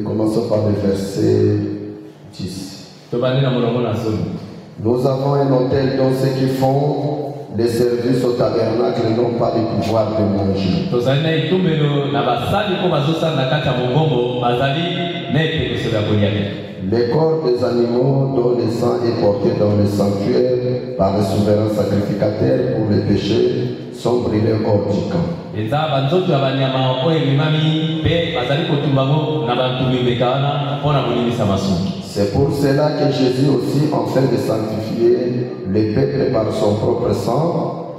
Commençons par le verset 10. Nous avons un hôtel dont ceux qui font les services au tabernacle n'ont pas le pouvoir de manger. Les corps des animaux dont le sang est porté dans le sanctuaire par le souverain sacrificateur pour les péchés sont brûlés hors du camp. C'est pour cela que Jésus aussi, en train de sanctifier le peuple par son propre sang,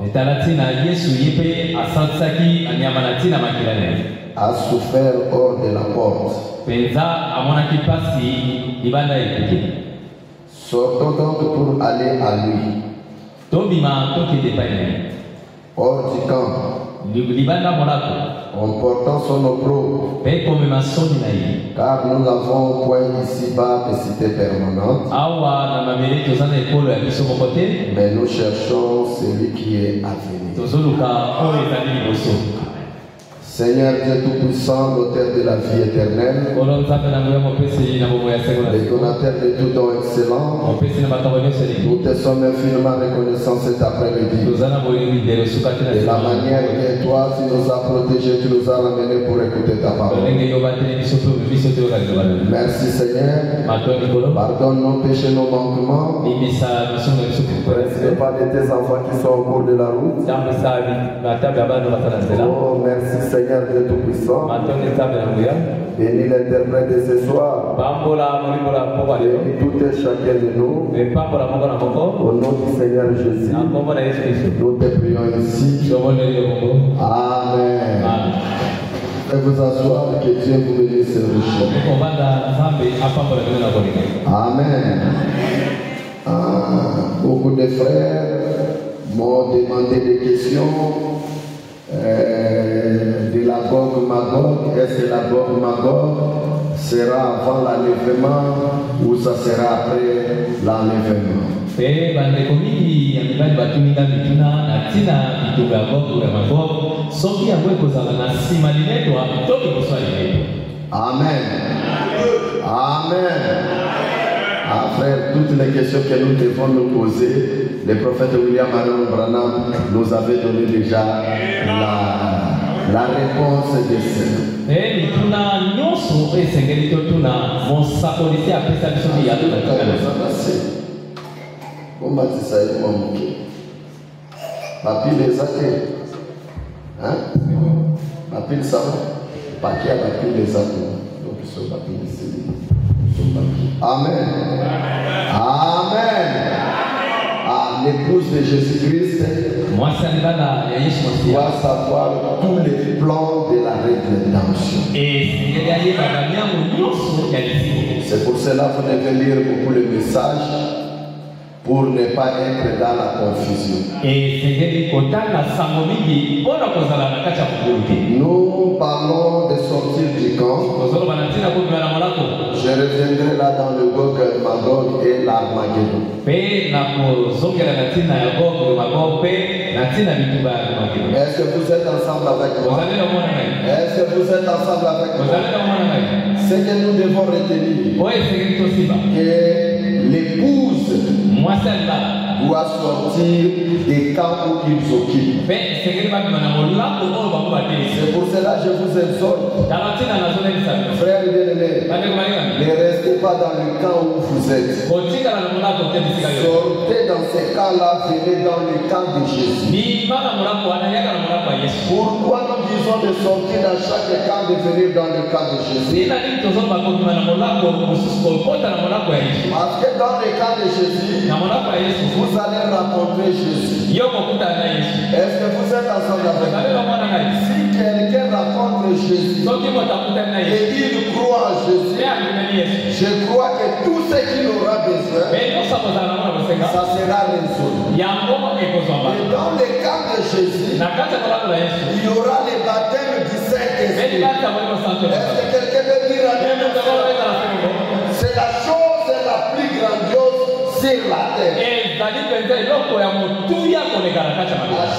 a souffert hors de la porte. Sortons donc pour aller à lui. Hors du camp, en portant son opprobre, car nous n'avons point ici-bas de cité permanente, mais nous cherchons celui qui est à venir. Seigneur Dieu Tout-Puissant, l'auteur de la vie éternelle, le donateur de tout don excellent, nous te sommes infiniment reconnaissants cet après-midi de la manière que toi tu nous as protégés, tu nous as ramenés pour écouter ta parole. Merci Seigneur, pardonne nos péchés, nos manquements, ne pas de tes enfants qui sont au cours de la route. Oh merci Seigneur Dieu Tout-Puissant, bénis l'interprète de ce soir, bénis tout et chacun de nous, au nom du Seigneur Jésus, nous te prions ici. Amen. Et vous asseoir, que Dieu vous bénisse richement. Amen. Beaucoup de frères m'ont demandé des questions. De la Gog-Magog, est-ce que la Gog-Magog sera avant l'enlèvement ou ça sera après l'enlèvement? Amen. Amen. Frère, toutes les questions que nous devons nous poser, le prophète William Marion Branham nous avait donné déjà la réponse de ça. Amen. Amen. L'épouse de Jésus-Christ doit savoir tous les plans de la rédemption. C'est pour cela que vous devez lire beaucoup le message pour ne pas être dans la confusion. Nous parlons de sortir du camp. Je reviendrai là dans le Gog-Magog et l'Armageddon. Est-ce que vous êtes ensemble avec moi? Est-ce que vous êtes ensemble avec moi? Ce que nous devons retenir, que l'épouse doit sortir des camps où ils occupent. C'est pour cela que je vous exhorte, frères et bien-aimés, ne restez pas dans le camp où vous êtes. Sortez dans ces camps-là, venez dans le camp de Jésus. Pourquoi nous disons de sortir dans chaque camp, de venir dans le camp de Jésus? Parce que dans le camp de Jésus, vous allez rencontrer Jésus. Est-ce que vous êtes ensemble avec moi? Si quelqu'un rencontre Jésus et il croit en Jésus, je crois que tout ce qu'il aura besoin, ça sera résolu. Et dans le cas de Jésus, il y aura le baptême du Saint-Esprit. Est-ce que quelqu'un peut dire amen? C'est la chose la plus grandiose sur la terre. La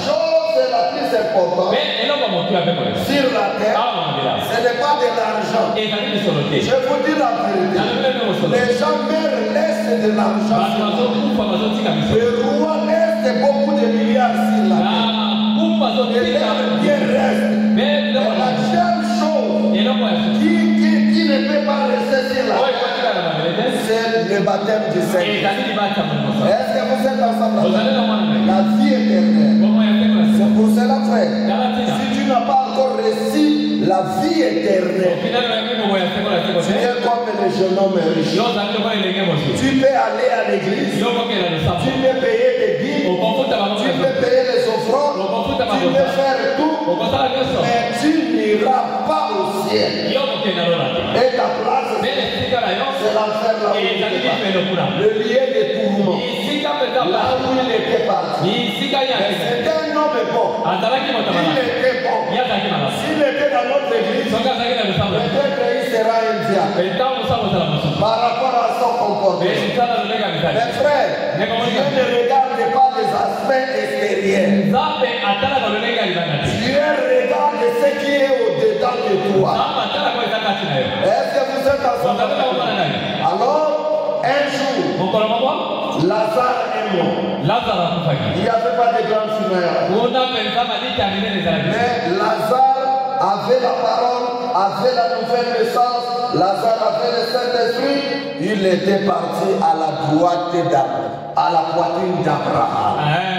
chose la plus importante, terre, ce n'est pas de l'argent. Je vous dis la vérité. Les gens meurent, laissent de l'argent. Le roi laisse beaucoup de milliards sur la terre. Et bien reste. Mais la seule chose qui ne peut pas rester sur la terre, c'est le baptême du Seigneur. Est-ce que vous êtes ensemble? La vie éternelle. C'est pour cela, frère, si tu n'as pas encore reçu la vie éternelle, tu es comme le jeune homme riche. Tu peux aller à l'église, tu peux payer des dîmes, tu peux payer les offrandes, tu peux faire tout, mais tu n'iras pas au ciel. Et ta place, c'est l'enfer là où il est, le lieu de tourment, là où il était parti. C'était un homme bon. Il était bon. S'il était dans notre église, peut-être il sera un diable par rapport à son comportement. Mes frères, Dieu ne regarde pas les aspects extérieurs. Dieu regarde ce qui est au-dedans de toi. Est-ce que vous êtes ensemble? Alors, un jour, Lazare est mort. Il n'y avait pas de grande fumée. Mais Lazare avait la parole, avait la nouvelle naissance. Lazare avait le Saint-Esprit. Il était parti à la droite à la poitrine d'Abraham. Mais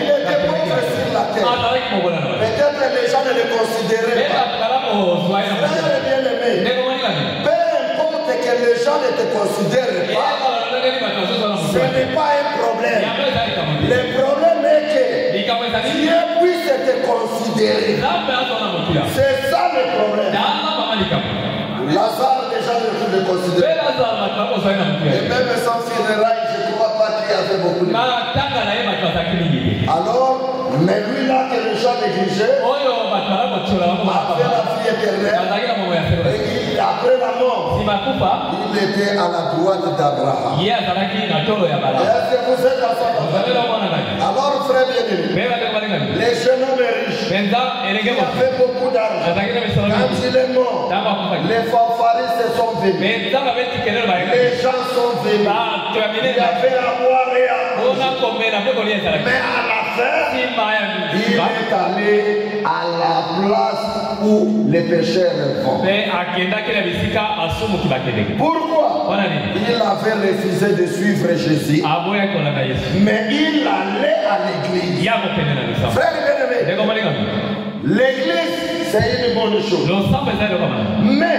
il était pauvre sur la terre. Peut-être les gens ne le considéraient pas. Frère bien-aimé, peu importe que les gens ne te considèrent pas, ce n'est pas un problème. Le problème est que Dieu puisse te considérer. C'est ça le problème. Lazare, les gens ne le considèrent pas. Et même sans funérailles, je ne crois pas qu'il y avait beaucoup de gens. Alors, mais lui là que les gens négligeaient, après la vie éternelle, et après la mort, il était à la droite d'Abraham. Est-ce que vous êtes ensemble? Alors, frère bien-aimé, les jeunes hommes riches, il a fait beaucoup d'argent. Quand il est mort, les fanfaristes se sont venus. Les gens sont venus. Il y avait à boire et à manger. Mais à la fin, il est allé à la place où les pécheurs vont. Pourquoi? Il avait refusé de suivre Jésus, mais il allait à l'église. Frère bien-aimé, l'église, c'est une bonne chose. Mais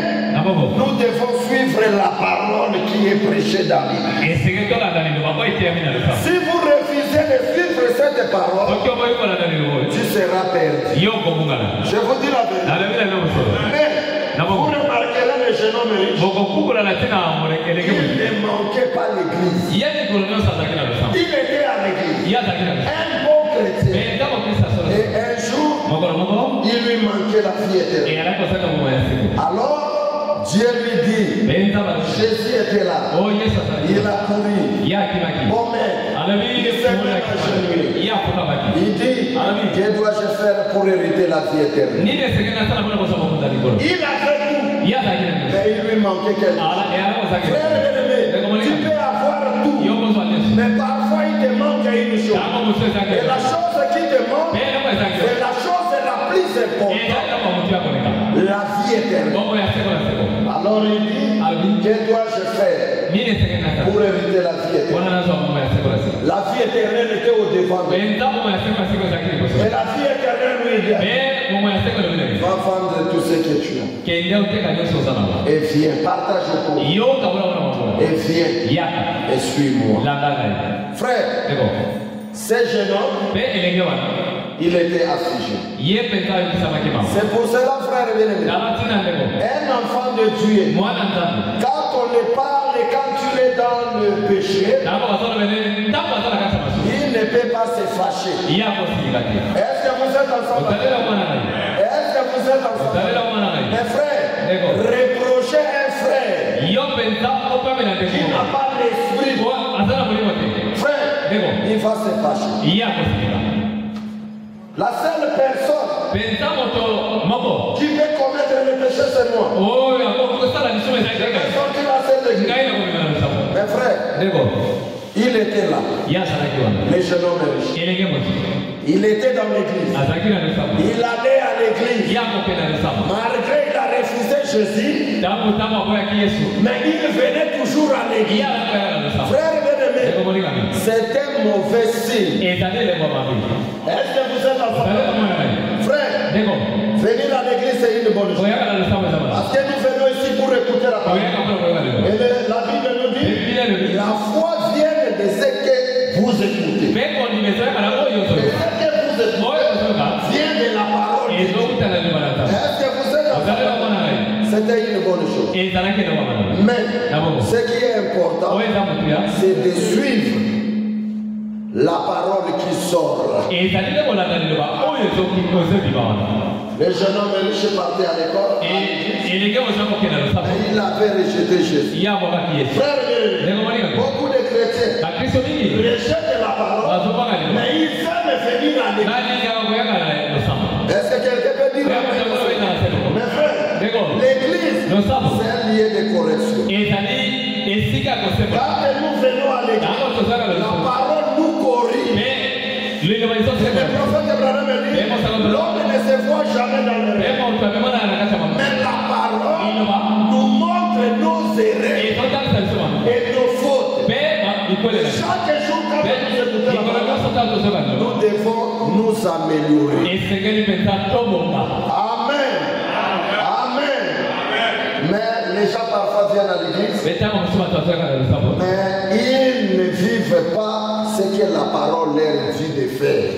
nous devons suivre la parole qui est prêchée dans l'église. Si vous refusez de suivre cette parole, tu seras perdu. Je vous dis la vérité. Mais vous remarquerez les jeunes hommes riches, il ne manquait pas l'église. Il était à l'église. Un bon chrétien. Et un jour, il lui manquait la vie éternelle. Alors, Dieu lui dit, Jésus était là. Il a couru. Bon, mais il s'est mis à genoux. Il dit, que dois-je faire pour hériter la vie éternelle? Il a fait tout. Mais il lui manquait quelque chose. Frère bien-aimé, tu peux avoir tout. Mais parfois il te manque une chose. Et la chose qui te manque, c'est la chose la plus importante. La vie éternelle. Alors il dit, que dois-je faire pour éviter la vie éternelle? La vie éternelle était au devant. Et la vie éternelle lui dit, va vendre tout ce que tu as. Et viens, partage au pauvre. Et viens, et suis-moi. Frère, ce jeune homme, il était affligé. C'est pour cela, frère bien-aimé, un enfant de Dieu, quand on le parle, quand tu es dans le péché, il ne peut pas se fâcher. Est-ce que vous êtes ensemble? Est-ce que vous êtes ensemble? Mes frères, reprocher un frère qui n'a pas l'esprit. Frère, il va se fâcher. La seule personne qui peut commettre le péché, c'est moi. Mes frères, il était là. Le jeune homme riche. Il était dans l'église. Il allait à l'église. Malgré il a refusé Jésus, mais il venait toujours à l'église. Frère bien-aimé, c'est un mauvais signe. Est-ce que vous êtes en famille? Frère, venir à l'église c'est une bonne chose. Parce que nous venons ici pour écouter la parole. Et la Bible nous dit, la foi vient de ce que vous écoutez. Et ce que vous écoutez vient de la parole. Est-ce que vous êtes en famille? C'était une bonne chose. Mais ce qui est important, c'est de suivre la parole qui sort. Le jeune homme riche partait à l'école. Mais il avait rejeté Jésus. Frère, beaucoup de chrétiens rejettent la parole, mais ils aiment venir à l'église. Est-ce que quelqu'un peut dire mes frères, l'église, c'est un lieu de correction. Quand nous venons à l'église, la parole nous corrige. Le prophète Abraham dit, l'homme ne se voit jamais dans le rêve. Mais la parole nous montre nos erreurs et nos fautes. Chaque jour, quand nous écoutons la parole, nous devons nous améliorer. Amen. Amen. Mais les gens parfois viennent à l'église, mais ils ne vivent pas ce que la parole leur dit de faire.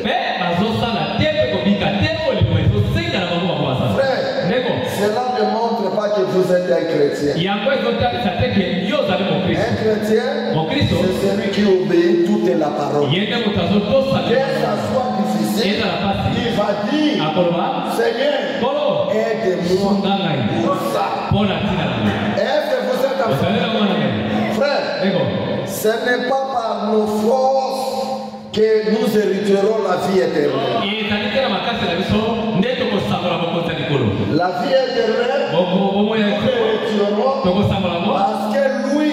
Frère, cela ne montre pas que vous êtes un chrétien. Un chrétien, c'est celui qui obéit toute la parole. Que ça soit difficile, il va dire, Seigneur, aide-moi pour ça. Est-ce que vous êtes en famille? Frère, ce n'est pas par nos forces que nous hériterons la vie éternelle. La vie éternelle, nous hériterons parce que lui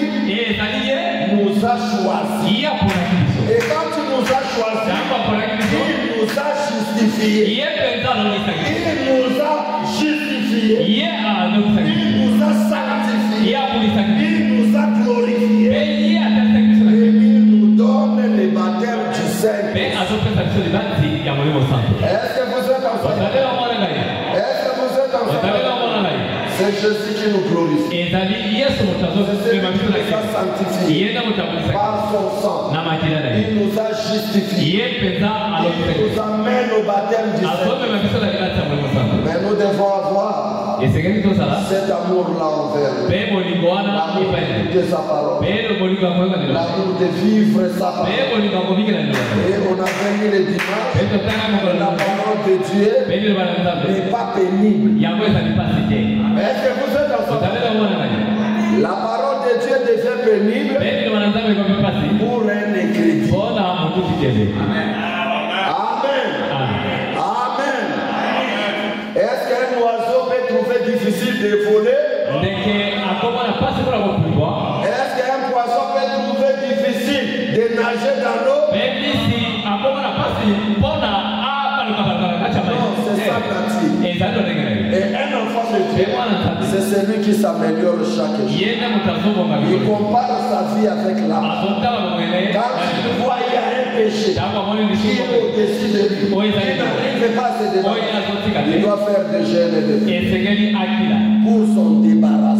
nous a choisis. Et quand tu nous as choisis, il nous a justifiés. Il nous a justifiés. Il nous a sanctifiés. Il nous a glorifiés. Et il nous donne le baptême du Saint-Esprit. Est-ce que vous êtes en famille? Est-ce que vous êtes en famille? C'est Jésus qui nous glorifie. C'est celui qui nous a sanctifiés par son sang. Il nous a justifiés. Il nous amène au baptême du Saint-Esprit. Mais nous devons avoir cet amour-là envers lui. L'amour de sa parole. L'amour de vivre sa parole. Et on a venu le dimanche. La parole de Dieu n'est pas pénible. Est-ce que vous êtes ensemble? La parole de Dieu devient pénible pour un incrédule. Amen. Amen. Est-ce qu'un oiseau peut trouver difficile de voler? Est-ce qu'un poisson peut trouver difficile de nager dans l'eau? Non, c'est ça nature. Et un enfant de Dieu, c'est celui qui s'améliore chaque jour. Il compare sa vie avec l'âme. Quand il voit il y a un péché qui est au-dessus de lui, il n'arrive pas à se débarrasser. Il doit faire des jeûnes et des prières pour son débarras.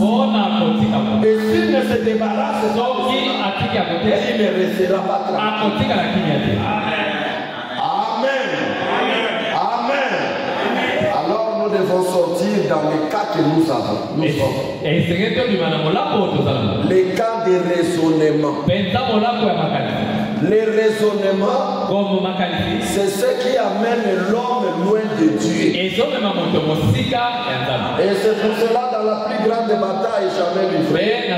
Et s'il ne se débarrasse pas, il ne restera pas tranquille. Nous devons sortir dans les cas que nous avons. Les cas de raisonnement. Les raisonnements, c'est ce qui amène l'homme loin de Dieu. Et c'est pour cela dans la plus grande bataille jamais livrée, le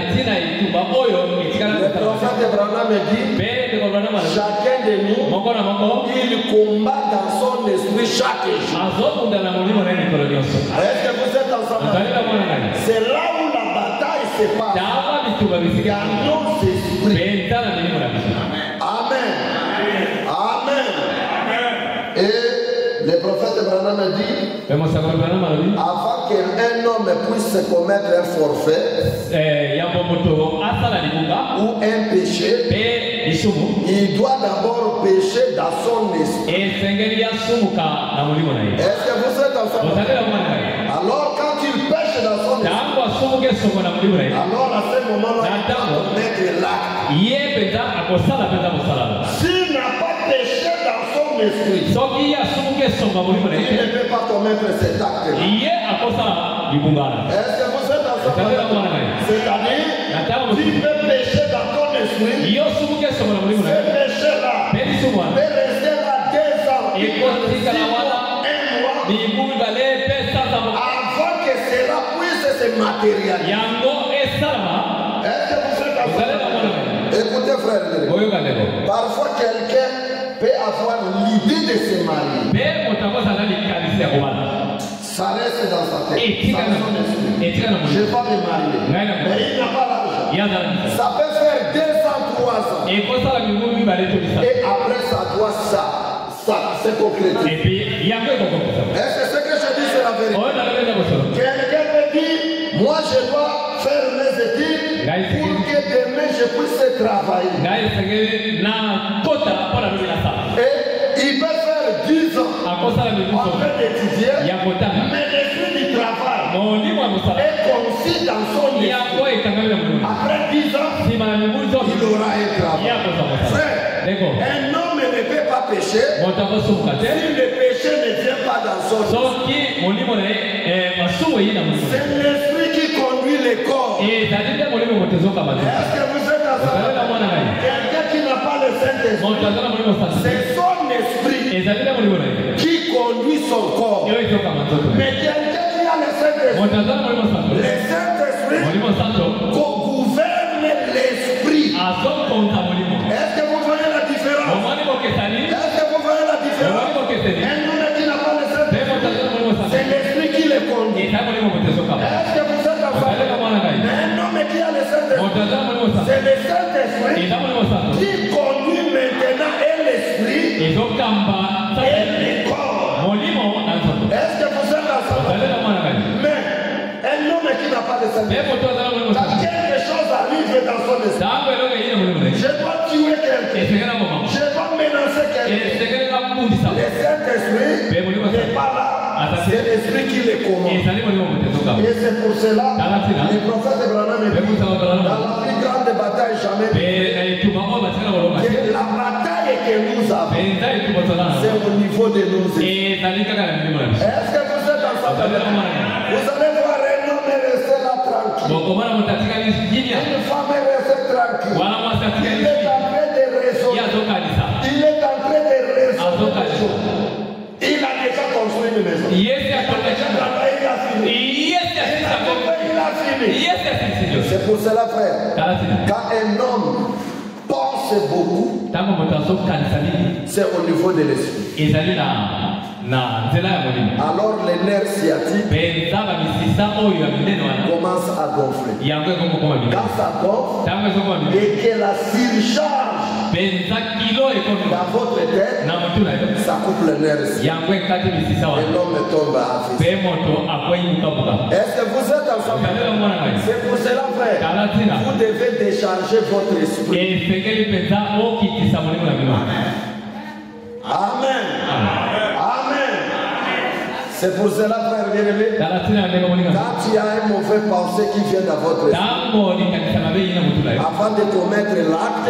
prophète Branham dit, chacun de nous, il combat dans son esprit chaque jour. Est-ce que vous êtes ensemble? C'est là où la bataille se passe. Dans nos esprits. Amen. Amen. Et le prophète Branham dit, avant qu'un homme puisse commettre un forfait ou un péché, il doit d'abord pécher dans son esprit. Est-ce que vous êtes ensemble? Alors quand il pêche dans son esprit, alors à ce moment-là, il doit commettre l'acte. S'il n'a pas péché dans son esprit, il ne peut pas commettre cet acte. Est-ce que vous êtes ensemble? C'est-à-dire, tu peux pécher dans ton esprit, ce péché-là peut rester là 2 ans, un mois, avant que cela puisse se matérialiser. Est-ce que vous êtes ensemble? Écoutez frère, parfois quelqu'un peut avoir l'idée de se marier. Ça reste dans sa tête. Je ne vais pas me marier. Mais il n'a pas l'argent. Ça peut faire 2 ans, 3 ans. Et après ça doit se concrétiser. Est-ce que ce que je dis c'est la vérité? Quelqu'un me dit, moi je dois faire mes études pour que demain je puisse travailler. Et il peut faire 10 ans en train d'étudier, mais l'esprit du travail est conçu dans son esprit. Après 10 ans, il aura un travail. Frère, un homme ne peut pas pécher si le péché ne vient pas dans son esprit. C'est l'esprit qui conduit le corps. Est-ce que vous êtes ensemble? Quelqu'un qui n'a pas le Saint-Esprit, c'est son esprit qui conduit son corps. Mais quelqu'un qui a le Saint-Esprit, le Saint-Esprit gouverne l'esprit. Est-ce que vous voyez la différence? Est-ce que vous voyez la différence? Un homme qui n'a pas le Saint-Esprit, c'est l'esprit qui le conduit. Est-ce que vous êtes ensemble? Un homme qui a le Saint-Esprit, c'est le Saint-Esprit qui conduit maintenant l'esprit et le corps. Est-ce que vous êtes ensemble? Mais un homme qui n'a pas de Saint-Esprit, quand quelque chose arrive dans son esprit, je dois tuer quelqu'un, je dois menacer quelqu'un. Le Saint-Esprit n'est pas là. C'est l'esprit qui les commande. Et c'est pour cela le prophète Branham dit dans la plus grande bataille jamais que la bataille que nous avons, c'est au niveau de nos esprits. Est-ce que vous êtes ensemble? Vous allez voir un homme rester là tranquille. Une femme rester tranquille. Il est en train de raisonner. Il est en train de raisonner. Il a déjà construit une maison. Il a déjà travaillé, il a fini. C'est pour cela, frère, quand un homme pense beaucoup, c'est au niveau de l'esprit. Alors les nerfs sciatiques commencent à gonfler. Quand ça gonfle et que la surcharge dans votre tête, ça coupe le nerf. Et l'homme tombe à vie. Est-ce que vous êtes ensemble? C'est pour cela, frère, vous devez décharger votre esprit. Amen. Amen. C'est pour cela, frère bien-aimé, quand il y a un mauvais pensée qui vient dans votre esprit, avant de commettre l'acte,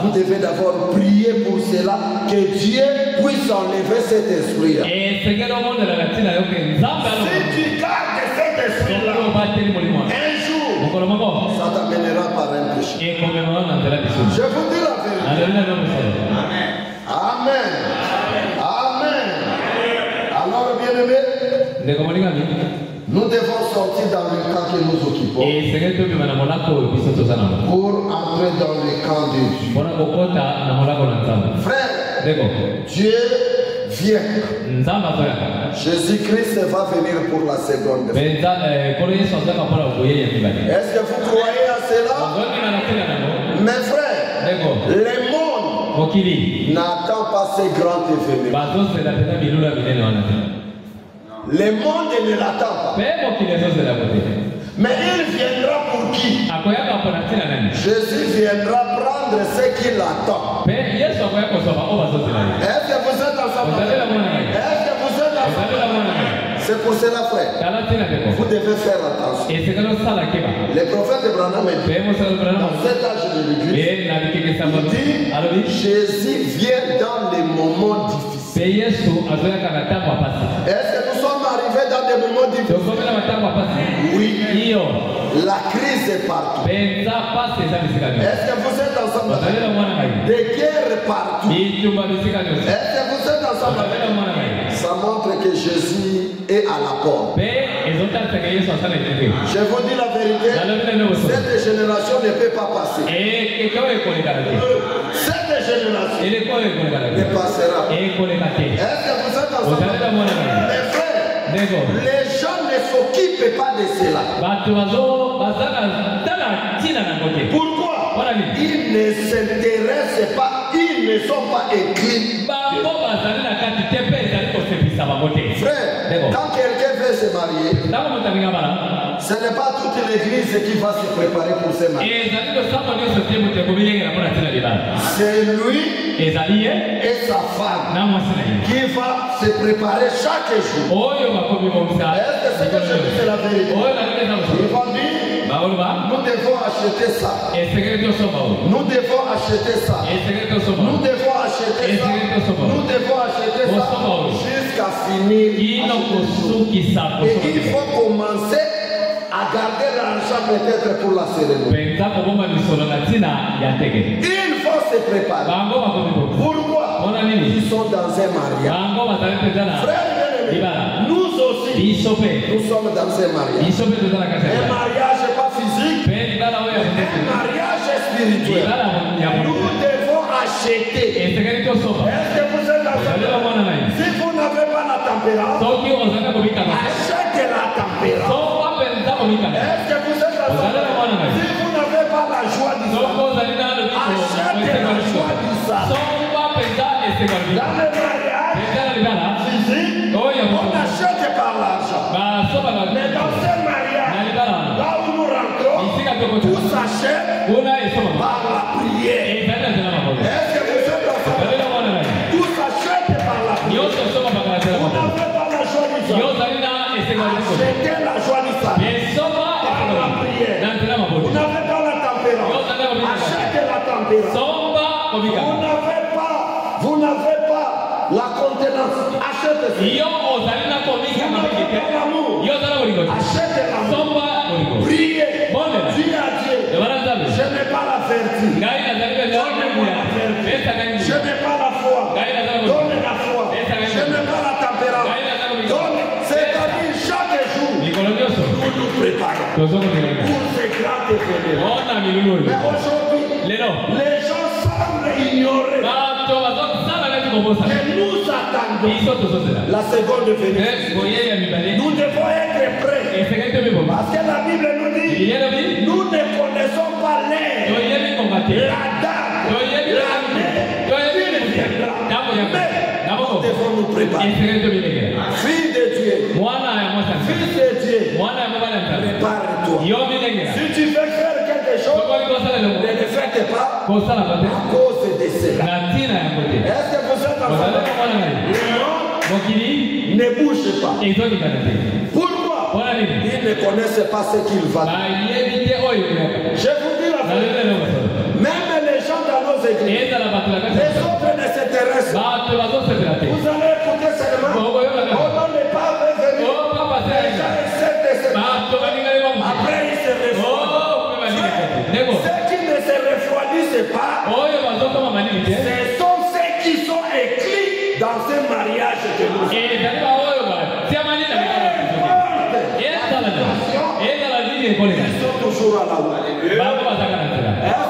vous devez d'abord prier pour cela, que Dieu puisse enlever cet esprit. Si tu gardes cet esprit-là, un jour, ça t'amènera par un péché. Je vous dis la vérité. Amen. Amen. Amen. Alors, bien-aimés, nous devons sortir dans le camp que nous occupons pour entrer dans le camp de Dieu. Frère, Dieu vient. Jésus-Christ va venir pour la seconde fois. Est-ce que vous croyez à cela? Mes frères, le monde n'attend pas ces grands événements. Le monde ne l'attend pas. Mais il viendra pour qui? Jésus viendra prendre ce qu'il attend. Est-ce que vous êtes ensemble? Est-ce que vous êtes ensemble? C'est pour cela, frère, vous devez faire attention. Le prophète Branham dit, dans cet âge de l'église, il dit, Jésus vient dans les moments difficiles. Est-ce que nous sommes arrivés dans des moments difficiles? Oui. La crise est partout. Est-ce que vous êtes ensemble? Des guerres partout. Est-ce que vous êtes ensemble? Ça montre que Jésus est à la porte. Je vous dis la vérité, cette génération ne peut pas passer. Cette génération ne passera. Est-ce que vous êtes ensemble? Mes frères, les gens ne s'occupent pas de cela. Pourquoi? Ils ne s'intéressent pas, ils ne sont pas écrits. Frère, quand quelqu'un veut se marier, ce n'est pas toute l'église qui va se préparer pour se marier. C'est lui et sa femme qui va se préparer chaque jour. Est-ce que c'est que je dis c'est la vérité? Ils vont dire, nous devons acheter ça. Nous devons acheter ça. Nous devons acheter ça. Nous devons acheter ça jusqu'à finir. Et il faut commencer à garder l'argent peut-être pour la cérémonie. Il faut se préparer. Pourquoi? Ils sont dans un mariage. Frère, nous aussi, nous sommes dans un mariage. Un mariage pas physique, un mariage spirituel. Nous devons acheter. Est-ce que vous êtes d'accord? Si vous n'avez pas la tempérance, achetez la tempérance. Est-ce que vous êtes d'accord? Si vous n'avez pas la joie du salut, achetez la joie du salut. Dans le mariage physique, on achète par l'argent. Mais dans ce mariage, là où nous rentrons, tout s'achète par la prière. Est-ce que vous êtes d'accord? Tout s'achète par la prière. Vous n'avez pas la joie du salut. Achetez la joie du salut par la prière. Vous n'avez pas la tempérance. Achetez la tempérance. Vous n'avez pas la contenance. Achetez ça. Vous n'avez pas l'amour. Achetez l'amour. Priez. Dis à Dieu. Je n'ai pas la vertu. Donne-moi la vertu. Je n'ai pas la foi. Donne la foi. Je n'ai pas la tempérance. C'est-à-dire chaque jour, nous nous préparons pour ces grands événements. Mais aujourd'hui, les gens semblent ignorer que nous attendons la seconde venue. Nous devons être prêts. Parce que la Bible nous dit, nous ne connaissons pas l'heure, la date, l'année, il viendra. Mais nous devons nous préparer. Fille de Dieu, fils de Dieu, prépare-toi. Si tu veux faire quelque chose, ne le faites pas à cause de cela. Est-ce que vous êtes ensemble? Ne bouge pas. Pourquoi? Ils ne connaissent pas ce qu'ils valent. Je vous dis la vérité. Même les gens dans nos églises, les autres ne s'intéressent pas. Vous allez écouter seulement. On n'est pas venu. Les gens essaient de se battre. Après, ils se refroidissent. Ceux qui ne se refroidissent pas dans ce mariage que nous sommes. Ils sont toujours à la route. Est-ce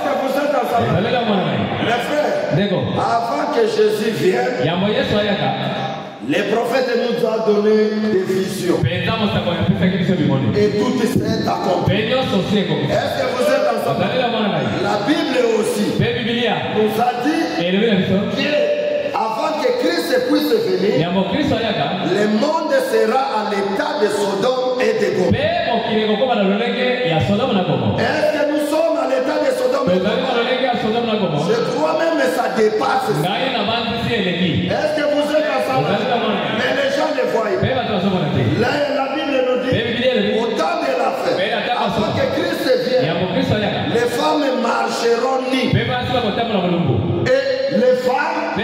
que vous êtes ensemble? Mes frères, avant que Jésus vienne, les prophètes nous ont donné des visions. Et tout s'est accompli. Est-ce que vous êtes ensemble? La Bible aussi nous a dit qu'avant que Christ puisse venir, le monde sera à l'état de Sodome et de Gomorrhe. Est-ce que nous sommes à l'état de Sodome et de Gomorrhe? Je crois même que ça dépasse. Est-ce que vous êtes ensemble? Mais les gens ne voient pas. La Bible nous dit au temps de la fête, avant que Christ vienne, les femmes marcheront nues. Et les femmes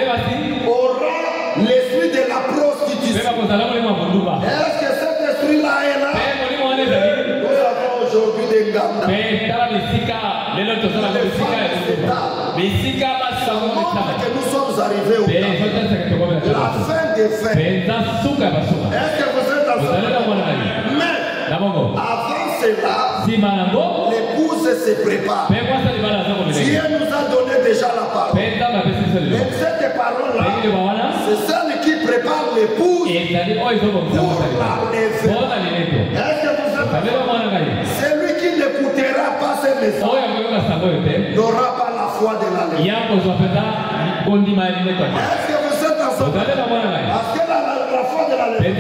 auront l'esprit de la prostitution. Est-ce que cet esprit-là est là? Nous avons aujourd'hui des gamins. Que nous sommes arrivés au temps. La fin des fins. Est-ce que vous êtes ensemble? Mais avant cela, l'épouse se prépare. Dieu nous a donné déjà la parole. Mais cette parole-là, c'est celle qui prépare l'épouse pour la lever. Est-ce que vous êtes ensemble? Celui qui n'écoutera pas ces messages n'aura pas la foi de la lèvre. Est-ce que vous êtes ensemble? Parce que la foi de la lèvre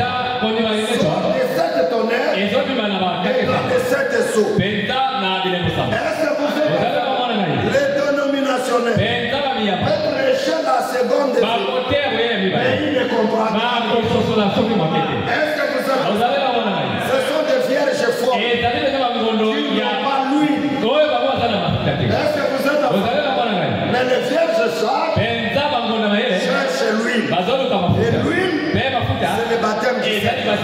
sort de 7 tonnerres et dans les 7 seaux. Est-ce que vous êtes ensemble? Les dénominationnels peuvent prêcher la seconde vie, mais ils ne comprennent pas. Est-ce que vous êtes ensemble? Ce sont des vierges fortes qui n'ont pas l'huile. Est-ce que vous êtes ensemble? Mais les vierges sages cherchent l'huile. Et l'huile, c'est le baptême du Seigneur.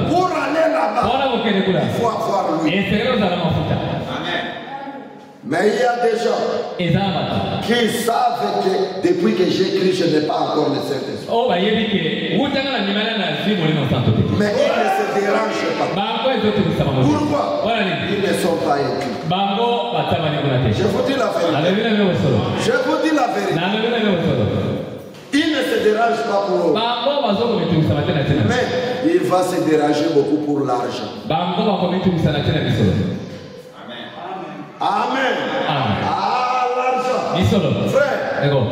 Pour aller là-bas, il faut avoir l'huile. Mais il y a des gens qui savent que depuis que j'écris, je n'ai pas encore le Saint-Esprit. Mais ils ne se dérangent pas. Pourquoi? Ils ne sont pas inclus. Je vous dis la vérité. Je vous dis la vérité. Il ne se dérange pas pour eux. Mais il va se déranger beaucoup pour l'argent. Amen. Ah, l'argent. Frère,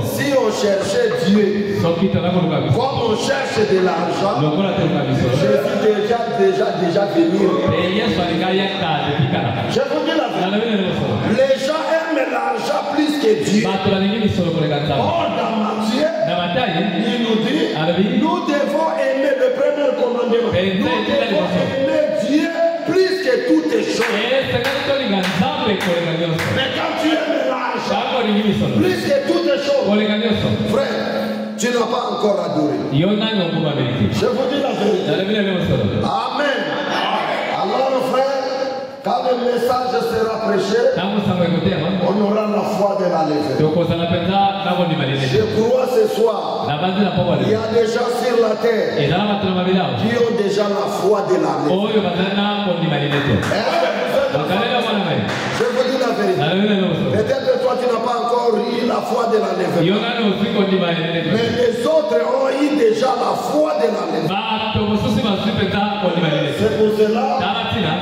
si on cherchait Dieu comme on cherche de l'argent, Jésus déjà venu. Je vous dis la vérité. Les gens aiment l'argent plus que Dieu. Or, dans Matthieu, il nous dit, nous devons aimer le premier commandement. Nous devons aimer Dieu plus que toutes les choses. Mais quand tu aimes l'argent plus que toutes les choses, frère, tu n'as pas encore adoré. Je vous dis la vérité. Amen. Alors, frère, quand le message sera prêché, on aura la foi de la lèvre. Je crois ce soir, il y a des gens sur la terre qui ont déjà la foi de la lèvre. Je vous dis la vérité. Peut-être que toi tu n'as pas encore eu la foi de la lèvre. Mais les autres ont eu déjà la foi de la lèvre. C'est pour cela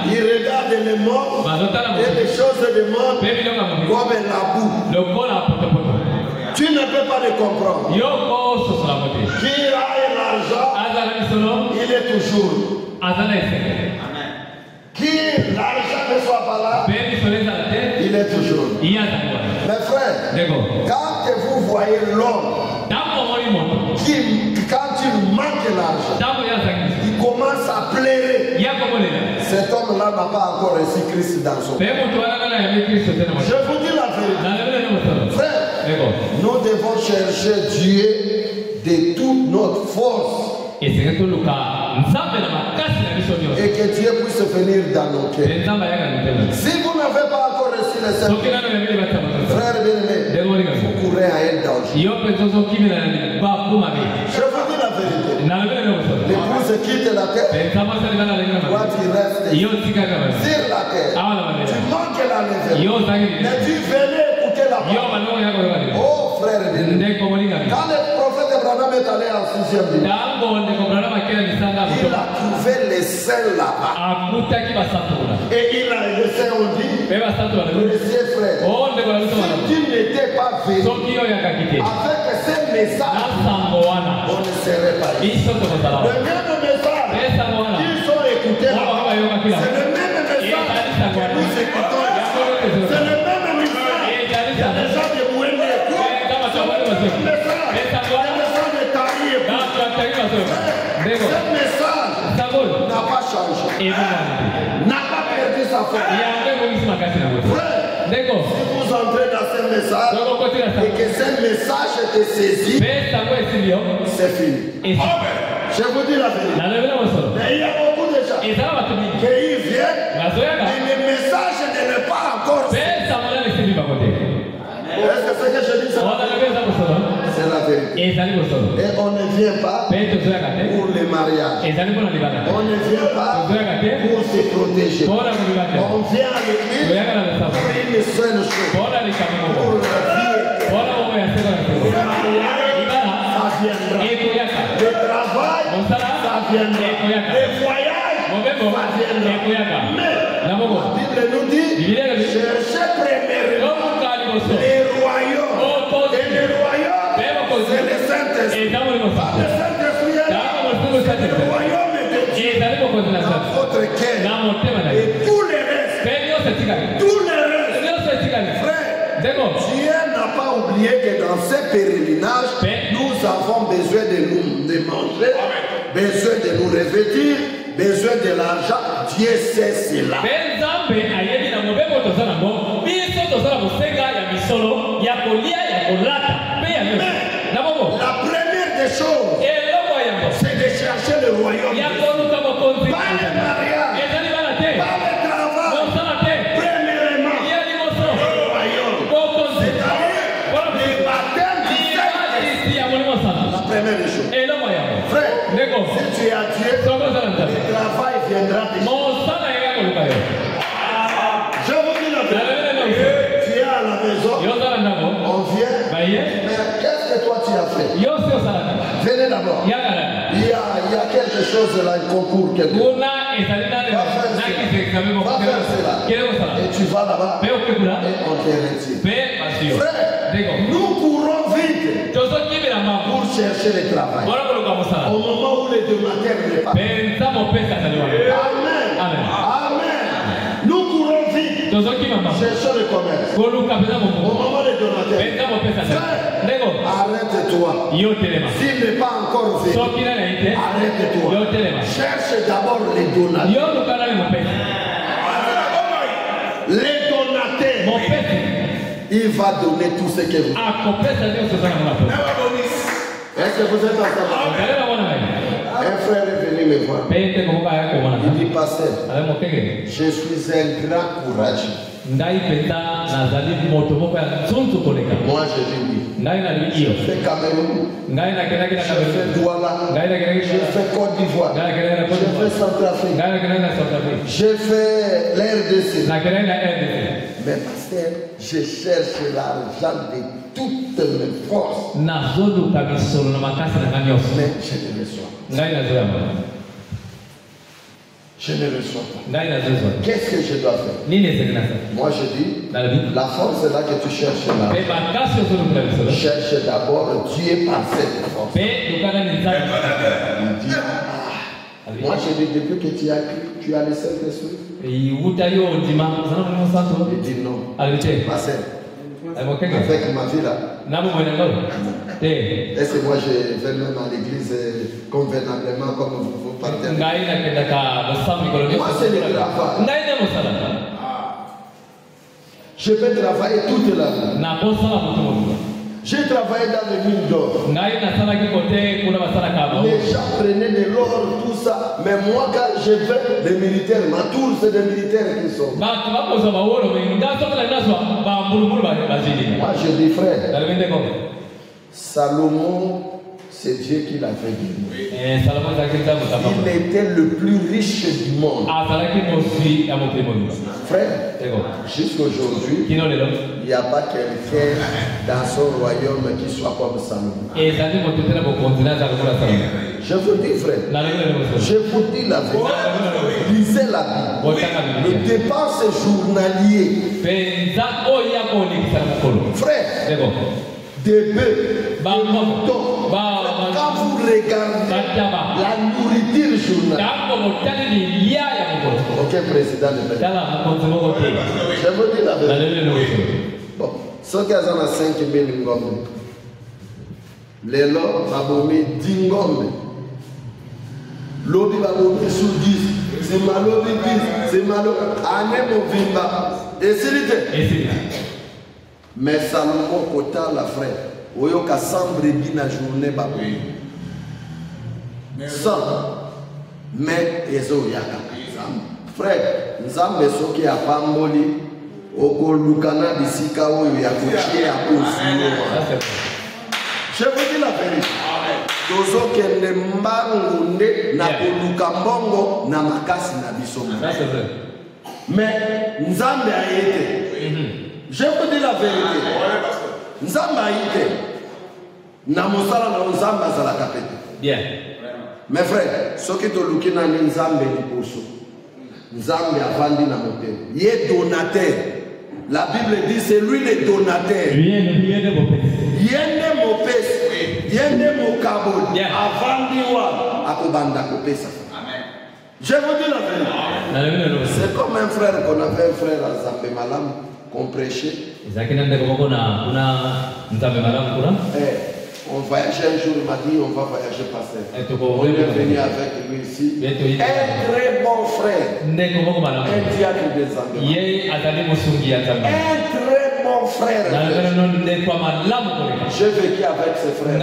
qu'ils regardent les morts et les choses du monde comme la boue. Tu ne peux pas le comprendre. Qui a l'argent, il est toujours. Qui l'argent ne soit pas là, il est toujours. Mes frères, quand vous voyez l'homme qui, quand il manque l'argent, il commence à pleurer. Cet homme-là n'a pas encore reçu Christ dans son cœur. Je vous dis la vérité. Frère, nous devons chercher Dieu de toute notre force. Et que Dieu puisse venir dans nos cœurs. Si vous n'avez pas encore reçu le Seigneur, frère bien-aimé, vous courez à un danger. Je vous dis vérité. L'épouse quitte la terre. Toi, tu restes sur la terre. Tu manques la levée. Mais tu venais écouter la parole. Oh, frère de Dieu. Quand le prophète Abraham est allé en 6e dimanche, il a trouvé les saints là-bas. Et il a les saints ont dit, monsieur frère, si tu n'étais pas venu avec ces messages, on ne serait pas ici. Le même message qu'ils ont écouté là-bas, c'est le même message que nous écoutons ici. C'est le même message. Il y a des gens de Mouéné. Le message de Tari. Ce message n'a pas changé. N'a pas perdu sa forme. Frère, si vous entrez dans ce message et que ce message te saisit, c'est fini. Je vous dis la vérité. Mais il y a beaucoup de gens qui viennent et le message n'est pas encore fait. Est-ce que ce que je dis, c'est la vérité? Et on ne vient pas pour le mariage. On ne vient pas pour se protéger. On vient à l'église pour une seule chose. Pour la vie. Le mariage, ça viendra. Le travail, ça viendra. Le voyage, ça viendra. Mais la Bible nous dit, cherchez premièrement les royaumes. Et les royaumes, c'est le Saint-Esprit. Pas le Saint-Esprit, c'est le royaume de Dieu. Dans votre cœur. Et tout le reste. Tout le reste. Frère, Dieu n'a pas oublié que dans ces pèlerinages, nous avons besoin de manger, besoin de nous revêtir, besoin de l'argent. Dieu sait cela. La première des choses, c'est de chercher le royaume. Pas le mariage, pas le travail. Premièrement, le royaume. C'est-à-dire le baptême du Saint-Esprit. La première des choses. Frère, si tu es à Dieu, le travail viendra de Dieu. Je vous dis la vérité. Tu es à la maison, on vient. Mais qu'est-ce que toi tu as fait? Venez d'abord. Il y a quelque chose là, un concours quelque chose. Va faire cela. Et tu vas là-bas et on te retire. Frère, nous courons vite pour chercher le travail. Au moment où les donateurs n'est pas. Amen. Amen. Nous courons vite. Cherchons le commerce. Au moment des donateurs. Arrête-toi. S'il n'est pas encore venu, arrête-toi. Cherche d'abord les donateurs. Les donateurs. Il va donner tout ce que vous avez. Est-ce que vous êtes ensemble? Un frère est venu me voir. Il dit, pasteur, je suis un grand courageux. Moi je dis oui. Je fais Cameroun, je fais Douala, je fais Côte d'Ivoire, je fais Centrafrique, je fais l'RDC. Mais pasteur, je cherche l'argent de toutes mes forces. Mais je ne reçois pas. Je ne reçois pas. Qu'est-ce que je dois faire? Moi je dis, la force est là que tu cherches là. Cherche d'abord Dieu par cette force. Il dit, moi je dis, depuis que tu as cru, tu as le Saint-Esprit. Il dit non. Pasteur, avec ma vie là. Est-ce que moi je vais même à l'église convenablement comme vous partez? Moi c'est le travail. Je peux travailler toute la vie. J'ai travaillé dans les mines d'or. Les gens prenaient de l'or, tout ça. Mais moi, quand je vais, les militaires, ma tour, c'est des militaires qui sont. Moi, je dis, frère, Salomon, C'est Dieu qui l'a fait guérir. Il était le plus riche du monde. Frère, jusqu'à aujourd'hui, il n'y a pas quelqu'un dans son royaume qui soit comme Salomon. Je vous dis, frère, je vous dis la vérité. Lisez la Bible. Le dépense journalier. Frère, des bœufs, des moutons. Quand vous regardez la nourriture journalière, aucun président ne fait. Je vous dis la vérité. Bon, ceux qui ont 5 000 ngombe, les lots, babomi 10 ngombe. L'obi babomi sur 10. C'est malo 10, c'est malo. Ané movimba. Et c'est mais Salomon kota la frère. Oyoka 100 brebis na journée baboui. 100. Mais ezo yaka. Frère, nzambe soki ya pamboli oko lukana bisika oyo ya kochie ya kosi. Je vous dis la vérité. Tozo kende mbangunde na koluka mbongo na makasi na bisomo. Mais nzambe a été. Je vous dis la vérité. Nzambe a été. Na mosala na nzambe azala kapete. Bien. Mes frères, ce qui te luki na nzambe liboso. Nzambe avandi na motel. Yé donateur. La Bible dit c'est lui le donateur. Yende mopesi. Yende mokabodi. Avandi wa akobanda kopesa. Amen. Je vous dis la vérité. C'est comme un frère qu'on avait un frère à Zambé Malam qu'on prêchait. On voyageait un jour, il m'a dit on va voyager pasteur. On est venu avec lui ici. Un très bon frère. Un diacre de Zambé. Un très bon frère. J'ai vécu avec ce frère.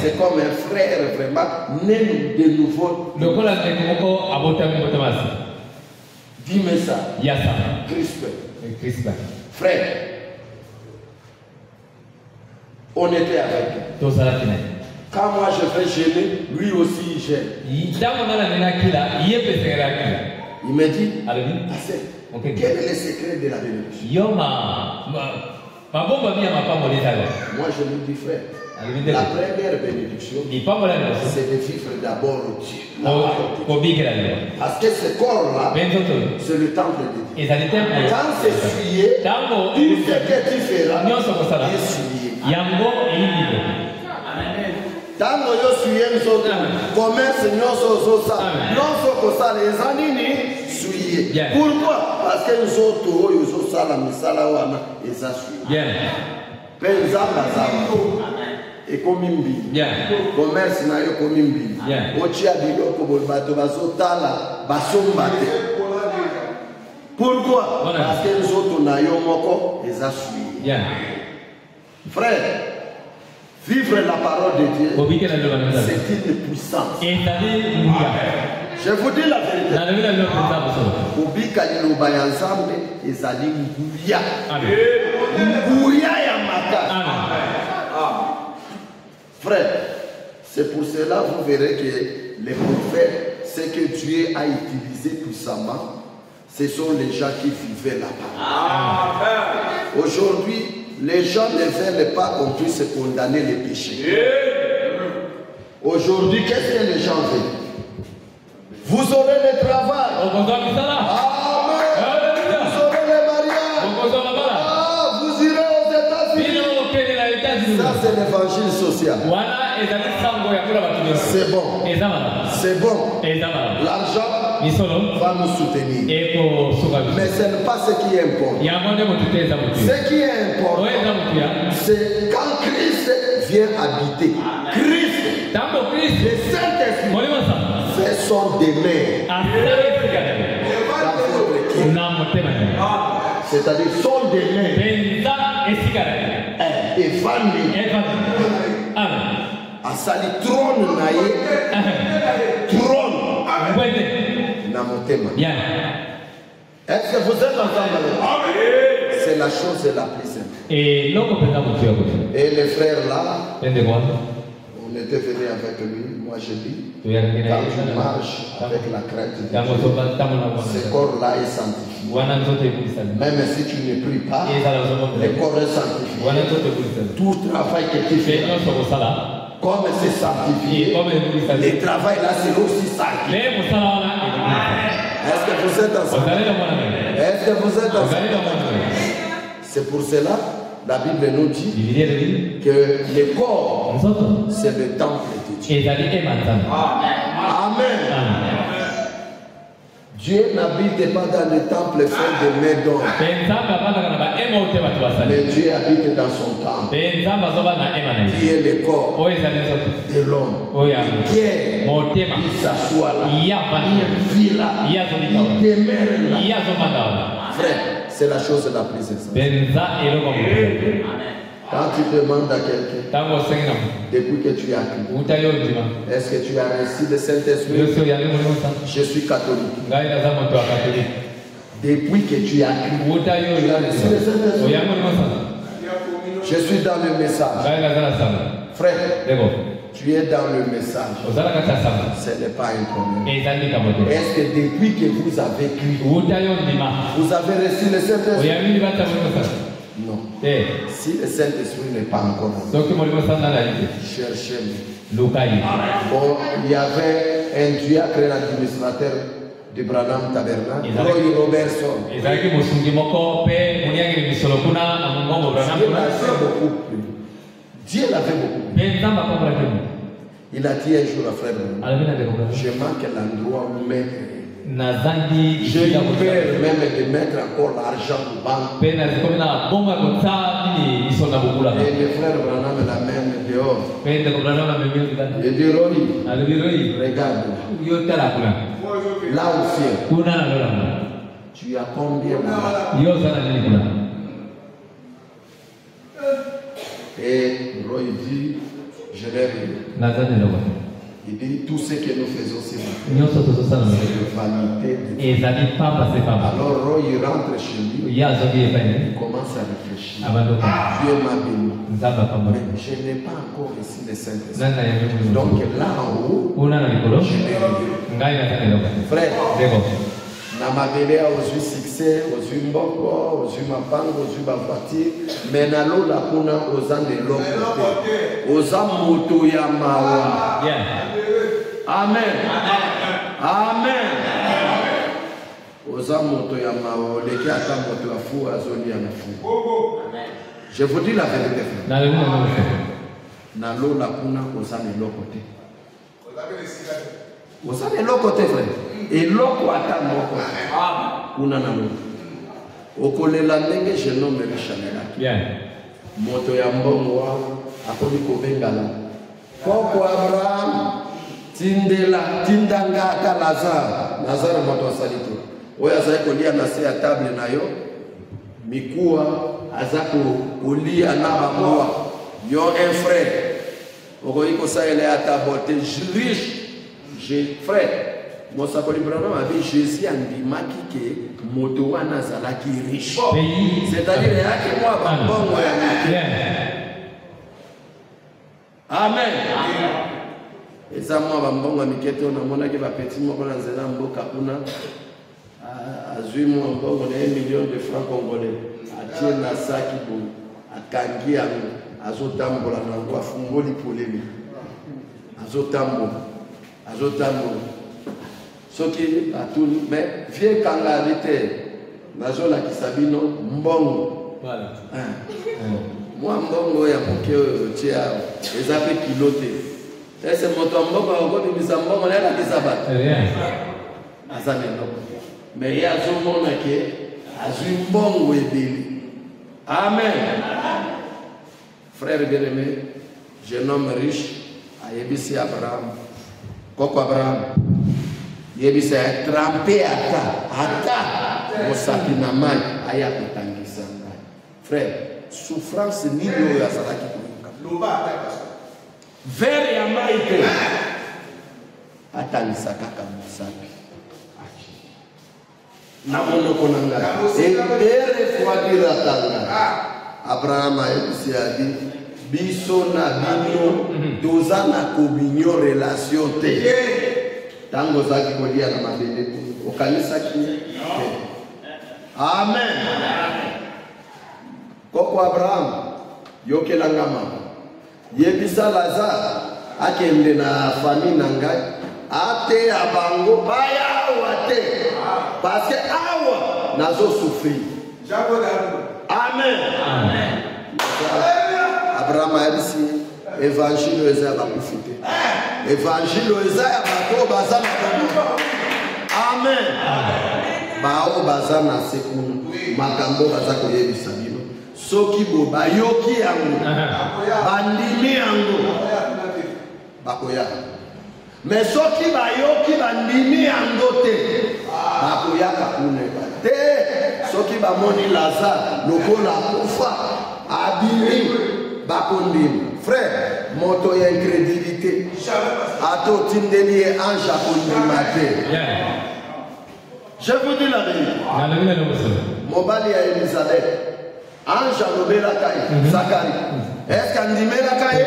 C'est comme un frère vraiment né de nouveau. Dis-moi ça. Crispin. Frère. On était avec lui. Quand moi je fais gêner, lui aussi il gêne. Il me dit, quel est le secret de la bénédiction? Moi je lui dis, frère, la première bénédiction, c'est de vivre d'abord Dieu. Parce que ce corps-là, c'est le temple de Dieu. Quand c'est souillé, tout ce que tu feras est souillé. Tango yo suye nsoto commerce nyonso zosa nyonso kosala ezanini suye. Pourquoi? Parce que nsoto oyo zosala misala wana eza suye. Pe nzamba zaba ekomi mbili. Commerce na yo komi mbili. Otia biloko bato bazotala basomba te. Pourquoi? Parce que nsoto na yo moko eza suye. Frère, vivre la parole de Dieu, c'est une puissance. Je vous dis la vérité. Obika liloba ya nzambe ezali nguya. Nguya ya makasi. Frère, c'est pour cela vous verrez que les prophètes, ce que Dieu a utilisé puissamment, ce sont les gens qui vivaient là-bas. Aujourd'hui, les gens ne veulent pas qu'on puisse condamner les péchés. Aujourd'hui, qu'est-ce que les gens veulent? Vous aurez le travail. Amen. Vous aurez le mariage. Vous irez aux États-Unis. Ça, c'est l'évangile social. C'est bon. C'est bon. L'argent va nous soutenir. Mais ce n'est pas ce qui importe. Ce qui importe, c'est quand Christ vient habiter. Christ, le Saint-Esprit, fait son demeure dans votre cœur. C'est-à-dire son demeure. Asali trône naye trône na motema. Est-ce que vous êtes ensemble? C'est la chose la plus simple. Et les frères là, On était venu avec lui, moi je dis, quand tu marches avec la crainte de Dieu, ce corps-là est sanctifié. Même si tu ne pries pas, le corps est sanctifié. Tout travail que tu fais, comme c'est sanctifié, le travail là c'est aussi sanctifié. Est-ce que vous êtes ensemble? Est-ce que vous êtes ensemble? C'est pour cela. La Bible nous dit que le corps, c'est le temple de Dieu. Amen. Dieu n'habite pas dans le temple fait de mains d'homme. Mais Dieu habite dans son temple. Qui est le corps de l'homme. Qui est, il s'assoit là. Il vit là. Il demeure là. Frère, c'est la chose la plus essentielle. Quand tu demandes à quelqu'un, depuis que tu as cru, est-ce que tu as reçu le Saint-Esprit? Je suis catholique. Depuis que tu as cru, tu as reçu le Saint-Esprit. Je suis dans le message. Frère, tu es dans le message. Ce n'est pas un problème. Est-ce que depuis que vous avez cru, vous avez reçu le Saint-Esprit? Non. Si le Saint-Esprit n'est pas encore là, cherchez-le. Bon, il y avait un diacre, l'administrateur de Branham Tabernacle, Roy Robertson. Dieu l'a fait beaucoup plus. Dieu l'a fait beaucoup plus. Il a dit un jour à frère, je manque l'endroit où mettre. J'ai eu peur même de mettre encore l'argent au banque. Et le frère Branham l'amène dehors. Il dit Roy, regarde. Là aussi, tu as combien là? Et Roy dit, je l'ai vu. Il dit tout ce que nous faisons, c'est vanité. Alors Roy il rentre chez lui. Il commence à réfléchir. Dieu m'a béni. Mais je n'ai pas encore reçu le Saint-Esprit. Donc là en haut, je l'ai vu. Frère, Namabele a aussi succès, aussi mboko, aussi mapango, aussi bafati, mais nalo la kuna ozan de l'autre, ozan moto ya mawa. Amen. Amen. Ozan moto ya mawa, le qui attend moto ya fou, azoli ya na fou. Je vous dis la vérité. Nalo la kuna ozan de l'autre côté. Ozan de l'autre côté, frère. Et l'autre attend mon côté. Kuna na l'autre. Okolela ndenge je nomme Richamela. Moto ya mbongo akomi kobengala. Koko Abraham tindanga ata Lazare moto asalito. Oyo azali kolia na se ya table na yo. Mikuwa azako kolia na bamoa. Yo un frère. Okoyi kosaele ata bote riche. Frère. Mosakoli Branham avait Jésus andimaki ke moto wana azalaki riche. C'est-à-dire yaki mwa bambongo ya mike. Amen. Eza mwa bambongo ya mike te onamonaki bapeti moko na nzela mboka kuna azwi mwa mbongo na 1 million de francs congolais atie na saki boye akangi yango azotambola nango afungoli polemi azotambola soki atuni mais vie kangalite nazolakisa bino mbongo mwa mbongo ya moke oyo tie awa eza mpe kilo te ese moto ya mbongo akobimisa mbongo nayelakisa bato aza leloko mais ye azomona ke azwi mbongo ebele. Amen. Frère bien-aimé, jeune homme riche ayebisi Abraham koko Abraham yebisa trempé ata mosapi na mai aya kotangisa ngai. Frère, souffrance nini oyo azalaki koyoka vere ya mai te atangisa kaka mosapi na monoko na ngai erefroidira tanga. Abraham ayebisi adi biso na bino toza na communion relation te tango zaki kolia na mabende okanisaki te. Amen. Koko Abraham yokelanga mama yebisa Lazare akende na famille na ngai ate abango baya wate parce que awa nazo souffrir. Amen. Amen. Abraham a dit évangile eza ba profiter. Évangile eza ya bato bazana ko. Amen. Bao bazana sekunu makambo bazako yebisa bino. Soki bo bayoki yango bandimi yango bakoya. Mais soki bayoki bandimi yango te bakoya kakune te. Soki bamoni Lazare lokola kufa abimi bakondimi. Frère, moto ya incrédulité. Ato tindeli ange akondimate. Je vous dis la vérité. Mobali ya Elisabeth. Ange alobela kai. Zakari. Est-ce qu'andimela kai?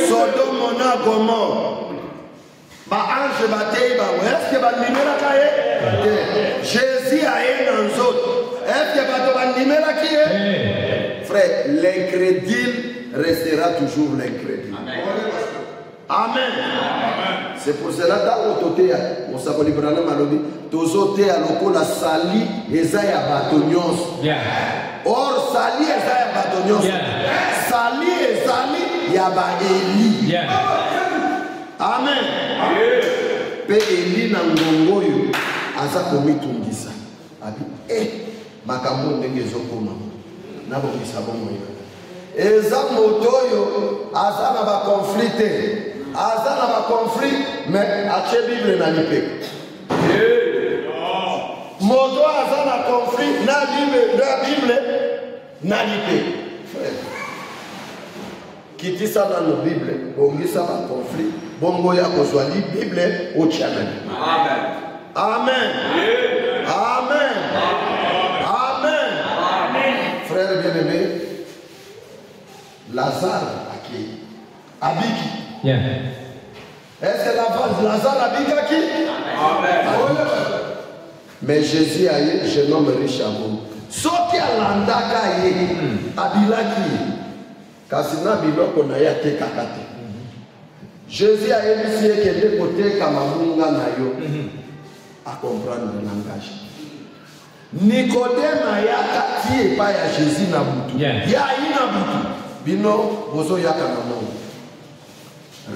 Sodome na Gomorrhe. Ba ange batei ba. Est-ce que bandimela kai? Jésus a un autre. Est-ce que bato bandimela kai? Frère, l'incrédule restera toujours l'incrédule. Amen. C'est pour cela que on s'appelle Ibrahim Malobi. Tozote à lokola sali ezaya batonyos. Or sali ezaya batonyos. Sali ezali yaba Eli. Amen. Pe Eli na ngongo yo aza komitungisa. Abi makambo ndenge zokoma. Nabo kisabo moyo. Eza motoyo azana ba conflit azana ba conflit mais ache Bible na lipe moto azana conflit na Bible na lipe kiti sana no Bible bongisa ba conflit bongo ya kozwa li Bible o channel. Amen. Amen. Amen. Amen. Amen. Frère bien-aimé, Lazare abiki. Est-ce que Lazare abika qui? Amen. Mais Jésus a eu jeune homme riche à vous. Soki alandaka ye abilaki kasina biloko na ya te kakate. Jésus a eu si ekende kote kamamunga na yo à comprendre le langage. Nicodème ayaka ti epa ya Jésus na butu. Ya ina butu. Bino bozo yaka na mongo.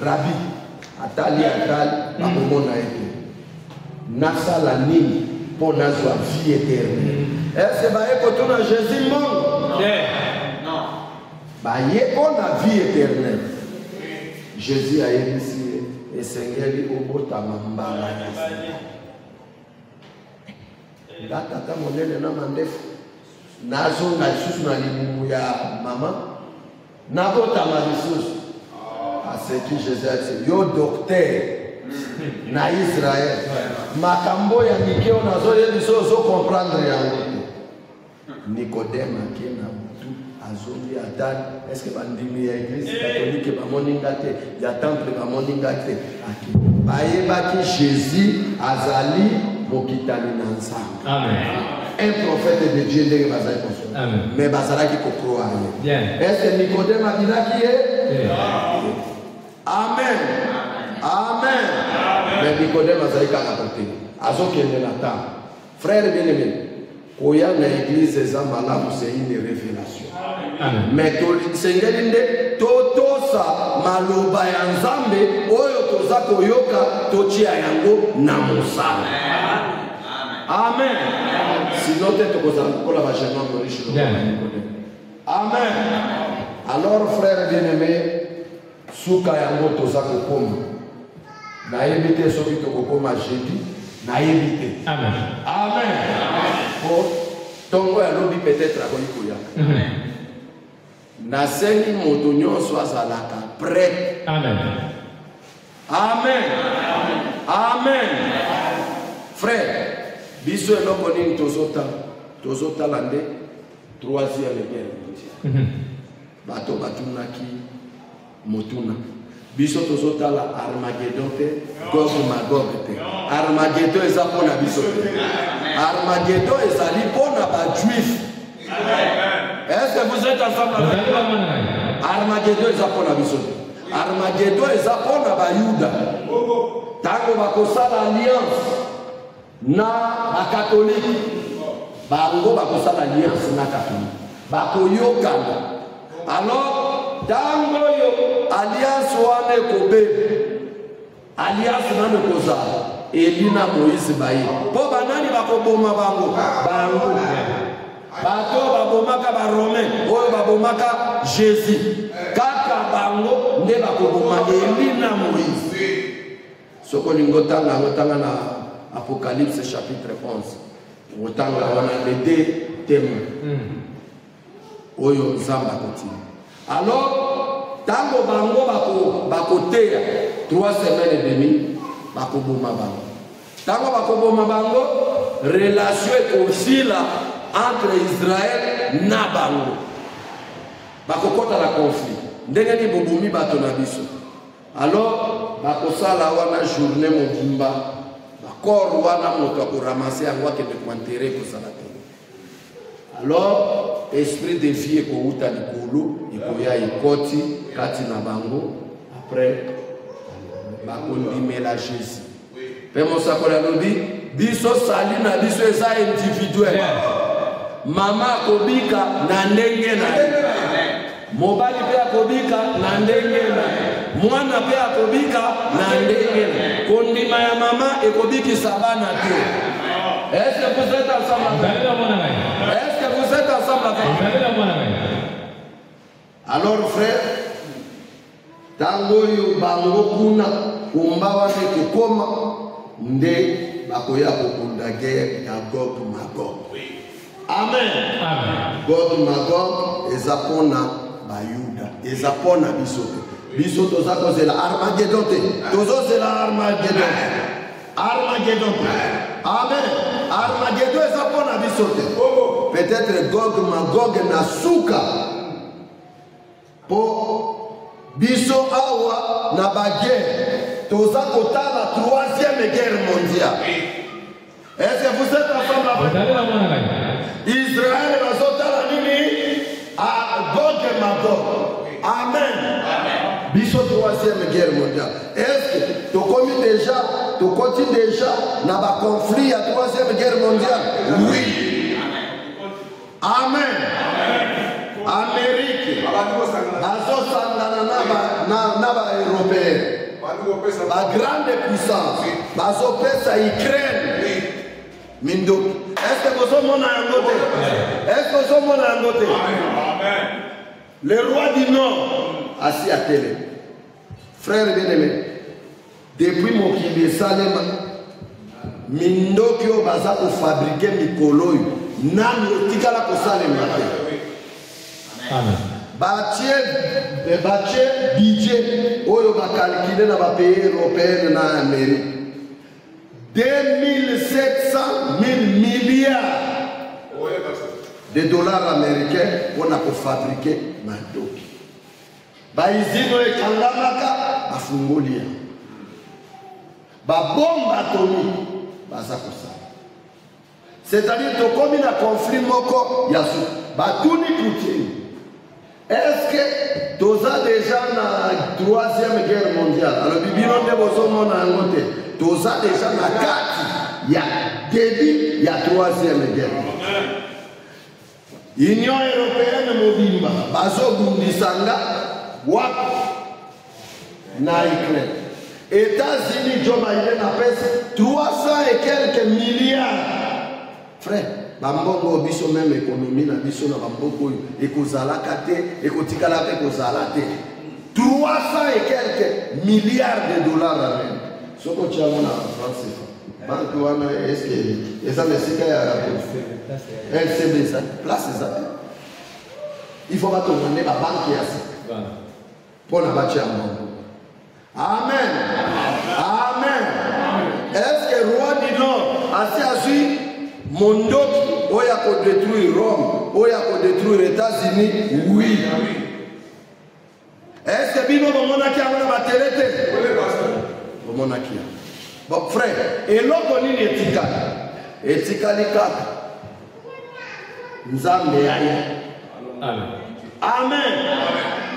Rabbi atali bakomona ete. Nasala nini pour nazwa vie éternelle. Est-ce que baye kotona Jésus mongo? Non. Baye kona vie éternelle. Jésus a yebisi esengeli obotama mbala ya. Tata monene na mandefu. Nazo na lisusu na libumu ya mama. Nabotama lisusu. À ce qui Jésus a dit, yo docteur na Israël. Makambo ya mikeo nazo yebiso zo comprendre yango. Nicodème akena mutu azoli atali. Est-ce que bandimi ya église catholique ba moninga te, ya temple ba moninga te. Aki bayeba ki Jésus azali mokitali na nzambe. Amen. Un prophète de Dieu ndenge bazali koso. Amen. Mais bazalaki ko croire. Est-ce que Nicodème abilaki ye? Amen. Amen. Mais Nicodème azali kaka porté. Azokende na ta. Frère bien-aimé, oya na église eza malamu c'est une révélation. Amen. Mais to sengelinde totosa maloba ya nzambe oyo toza koyoka tochia yango na mosala. Amen. Sinon te tokoza kola ba jeune homme riche. Amen. Alors frère bien-aimé, suka yango toza kokoma. Na yebite soki tokokoma jeudi, na yebite. Amen. Amen. Oh, tongo ya lobi peut-être akoyikoya. Amen. Na sengi moto nyonso azalaka prêt. Amen. Amen. Amen. Frère, biso eloko nini tozota lande troisième guerre mondiale. bato batunaki motuna biso tozotala Armageddon te Gog Magog te Armageddon eza pona biso te Armageddon ezali pona ba juif. Est-ce que vous êtes ensemble avec moi? Armageddon eza pona biso te Armageddon eza pona ba Yuda tango bakosala alliance na ba catholique bango bakosala alliance na catholique bakoyokana. Alors tango yo alliance wane kobe alliance nane kozala elina Moïse baye po banani bakoboma bango bato babomaka ba Romain oyo babomaka Jésus kaka bango nde bakoboma elina Moïse. Soko lingotanga ngotanga na Apocalypse chapitre 11 ngotanga wana les deux thèmes oyo Nzamba continue. Alors tango bango bakoteya 3 semaines et demie bakoboma bango tango bakoboma bango relation ekosila entre Israël na bango bakokota la conflit ndenge ni bobomi bato na biso. Alors bakosala wana journée mobimba bakor wana moto akoramase yango akende koantere kosala te. Alors esprit de vie ekouta likolo ekoya ekoti kati na bango après bakondimela Jésus. Pe mosakoli alobi biso sali na biso eza individuel. Mama akobika na ndenge na ye mobali pe akobika na ndenge na ye mwana pe akobika na ndenge na ye kondima ya mama ekobikisa bana te. Est-ce que vous êtes ensemble avec moi? Est-ce que vous êtes ensemble avec moi? Alors frère, tango yo bango kuna kumba wane kokoma nde bakoya kokunda guerre ya Gog Magog. Amen. Gog Magog ezapona bayuda ezapona biso biso toza kozela Armageddon te tozozela Armageddon Amen. Armageddon ezapona biso te peut-être Gog Magog na suka po biso awa na baguerre toza kotala 3e guerre mondiale. Est-ce que vous êtes ensemble avec moi? Israël bazotala nini a Gog Magog. Amen. Biso 3e guerre mondiale. Est-ce que tu continues déjà na ba conflit à 3e guerre mondiale? Oui. Amen. Amérique bazosangana na ba européen ba grande puissance bazopesa Ukraine mindo. Est-ce que vous avez un côté? Le roi du Nord assis à télé. Frère bien-aimé, depuis mon kili Salema mindokyo baza ko fabriquer mikolo nani otikala ko salema. Amen. Batie budget oyo ba calculer na ba pays européen na Amérique 2700 milliards de dollars américains pour fabriquer mandoki. Baizino ekangamaka bafungolia. Ba bombe atomique baza kosala. C'est-à-dire que comme il a conflit moko yasu batuni Poutine. Est-ce que toza déjà na 3e guerre mondiale? Alors bibino de bozo mona ngote. Toza déjà na kati ya début ya 3e guerre. Union européenne mobimba bazo bundisanga wapi na Ukraine. États-Unis Joe Biden a pèse 300 et quelques milliards. Frère, bambongo biso même économie na biso na bamboko ekozala kate ekotikala pe kozala te. 300 et quelques milliards de dollars même. Soko tchama na France. Banque wana est-ce que eza mesika ya LCB ça place ça. Il faut pas demander la banque ya ça. Pour la bâtir mbongo. Amen. Amen. Est-ce que roi du Nord assis Mondoki oya ko détruire Rome, oya ko détruire États-Unis? Oui. mon akia. Bon frère, et l'autre nini etikali kaka. Nzambe aye. Amen. Amen.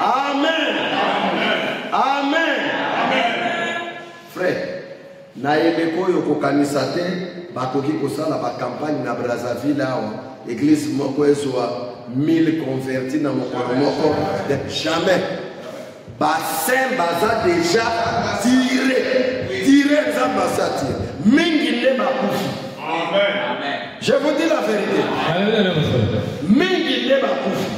Amen. Amen. Frère, na yebeko yo kokanisa te bakoki kosala ba campagne na Brazzaville awa église moko ezwa 1000 convertis na mokolo moko jamais. Bassin baza déjà tiré nzambasati mingi ne bakufi. Amen. Je vous dis la vérité. Mingi ne bakufi.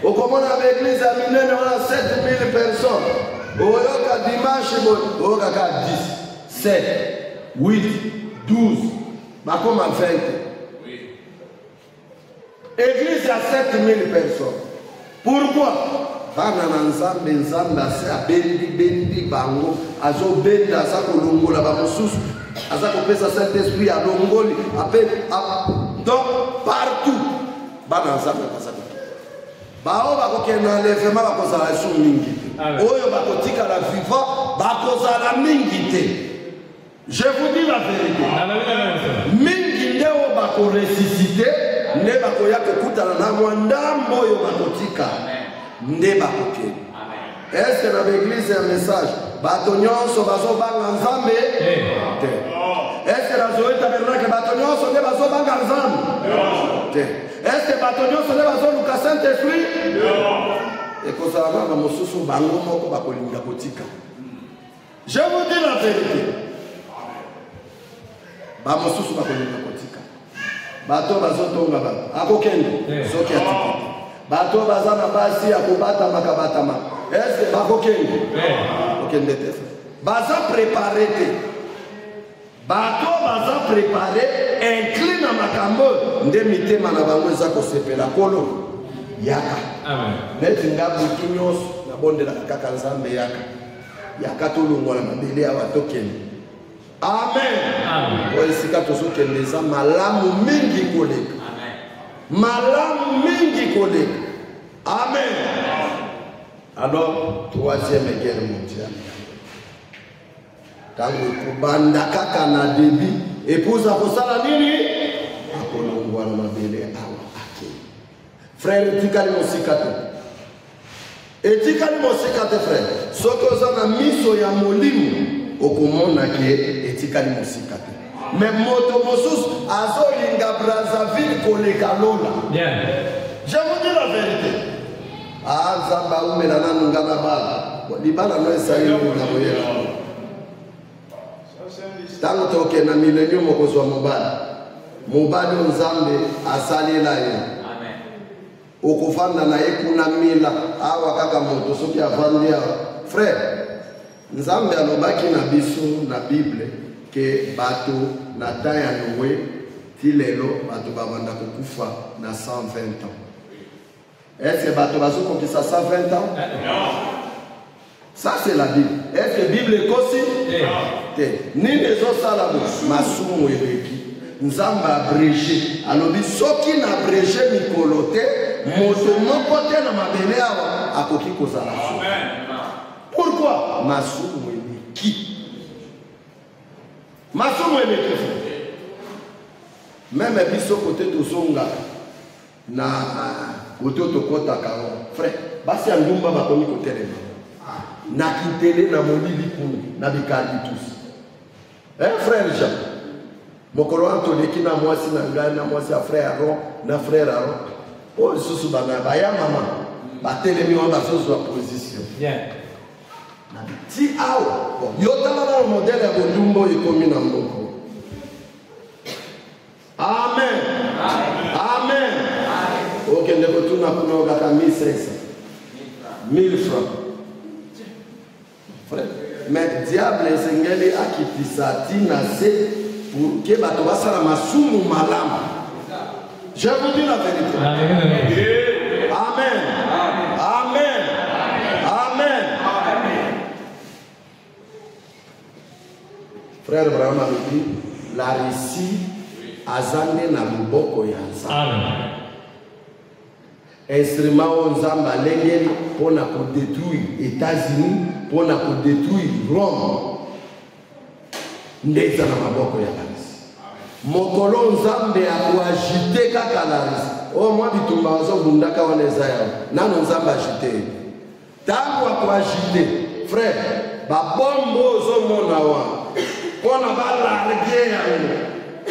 Au comment on avait l'église à Minene, on a 7000 personnes. Oyoka dimanche, oyoka 10, 7, 8, 12, bakoma 20. Église à 7000 personnes. Pourquoi? Bana na nzambe nzambe ase bendi bango azo benda sa kolongola ba mosusu aza kopesa Saint-Esprit à longoli donc partout bana nzambe pasaka bao bakokenda levema bakozala su mingi oyo bakotika la vivant bakozala mingi te. Je vous dis la vérité. Mingi ndeo bako ressusciter ne bakoya kokutana na mwandambo oyo bakotika nde bakoke. Est-ce que dans l'église un message bato nyonso bazobanga nzambe te? Est-ce que dans le tabernacle bato nyonso nde bazobanga nzambe te? Est-ce que bato nyonso nde bazoluka Saint-Esprit? ekozala na mosusu bango moko bakolinga kotika. Je vous dis la vérité. Ba mosusu bakolinga kotika. Bato bazotonga ba akokende soki atiki. Bato baza na basi ya kobata makabatama. Est-ce que bakokende? Okende te. Baza préparé te. Bato baza préparé incline na makambo nde mitema na bango eza kosepela kolo yaka. Amen. Neti ngabu kinyos na bonde la kaka nzambe yaka. Yaka tolongola mabele ya watokende. Amen. Amen. Oisika tozokende za malamu mingi koleka. Amen. Malamu mingi koleka. Amen. Alors, troisième guerre mondiale. Tango kubanda kaka na debi epuza kosala nini? Akolongwa na mabele awa ake. Frère, etikali mosikate. Etikali mosikate frère. Soko za na miso ya molimo okomona ke etikali mosikate. Mais moto mosus azolinga Brazzaville koleka lola. Bien. Je vous dis la vérité. Ah, Zamba umela na ngana bala. Libala no esali na boyela. Tango toke na millennium mokozwa mobali. Mobali nzambe asalela ye. Amen. Okufanda na ye kuna mila awa kaka moto soki avandi awa. Frère, nzambe alobaki na biso na Bible ke bato na temps ya Noé ti lelo bato babanda kokufa na 120 ans. Est-ce que bato bazokokisa 120 ans? Non. Ça c'est la Bible. Est-ce que la Bible est aussi? Ni les autres salabos, masumu ebeki. Nzamba abrégé. Alobi soki na abrégé mikolote, moto moko te na mabele awa akoki kozala. Amen. Pourquoi? Masumu ebeki. Masumu ebeki. Même biso côté tozonga na côté tokota karo. Frère, basi andumba bakomi kotelema. Na kitele na molili kuni na bikali tous. Frère Jean, mokolo antoleki na mwasi na ngai na mwasi ya frère Aaron na frère Aaron. Oh susu bana baya mama batelemi wa bazozo wa position. Bien. Na ti awa. Bon, yotala na modèle ya bondumbo ikomi na mboko. Amen. Amen. Ok, ndeko tuna kuna okaka 1500. 1000 francs. Frère, mais diable esengeli akitisa tina se pour que bato basala masumu malamu. Je vous dis la vérité. Amen. Amen. Amen. Amen. Frère Brahma me dit la Russie azande na luboko ya nzambe. Amen. Instrument au nzamba lengeli pona ko détruire États-Unis, pona ko détruire Rome. ndeza na maboko ya Larisi. Mokolo nzambe akuagite kaka Larisi. Oh mwa bitumba wazo bundaka waneza yao. Nano nzambe agite. Tangu akuagite, frère, babombo zo mona wa. Pona ba largue yango.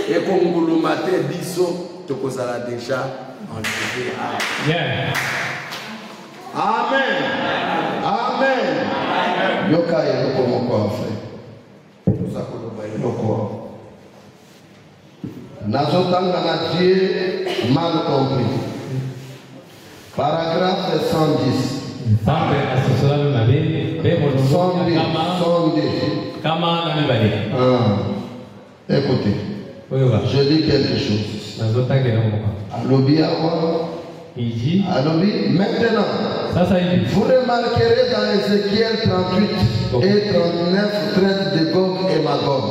Eko ngulumate biso tokozala déjà en Jésus. Yeah. Amen. Amen. Yoka eloko moko frère. Nazotanga na Dieu mal compris. Paragraphe 110. 110. Écoutez, je dis quelque chose. Alobi awa. Alobi maintenant. Vous remarquerez dans Ézéchiel 38 et 39 traite de Gog et Magog.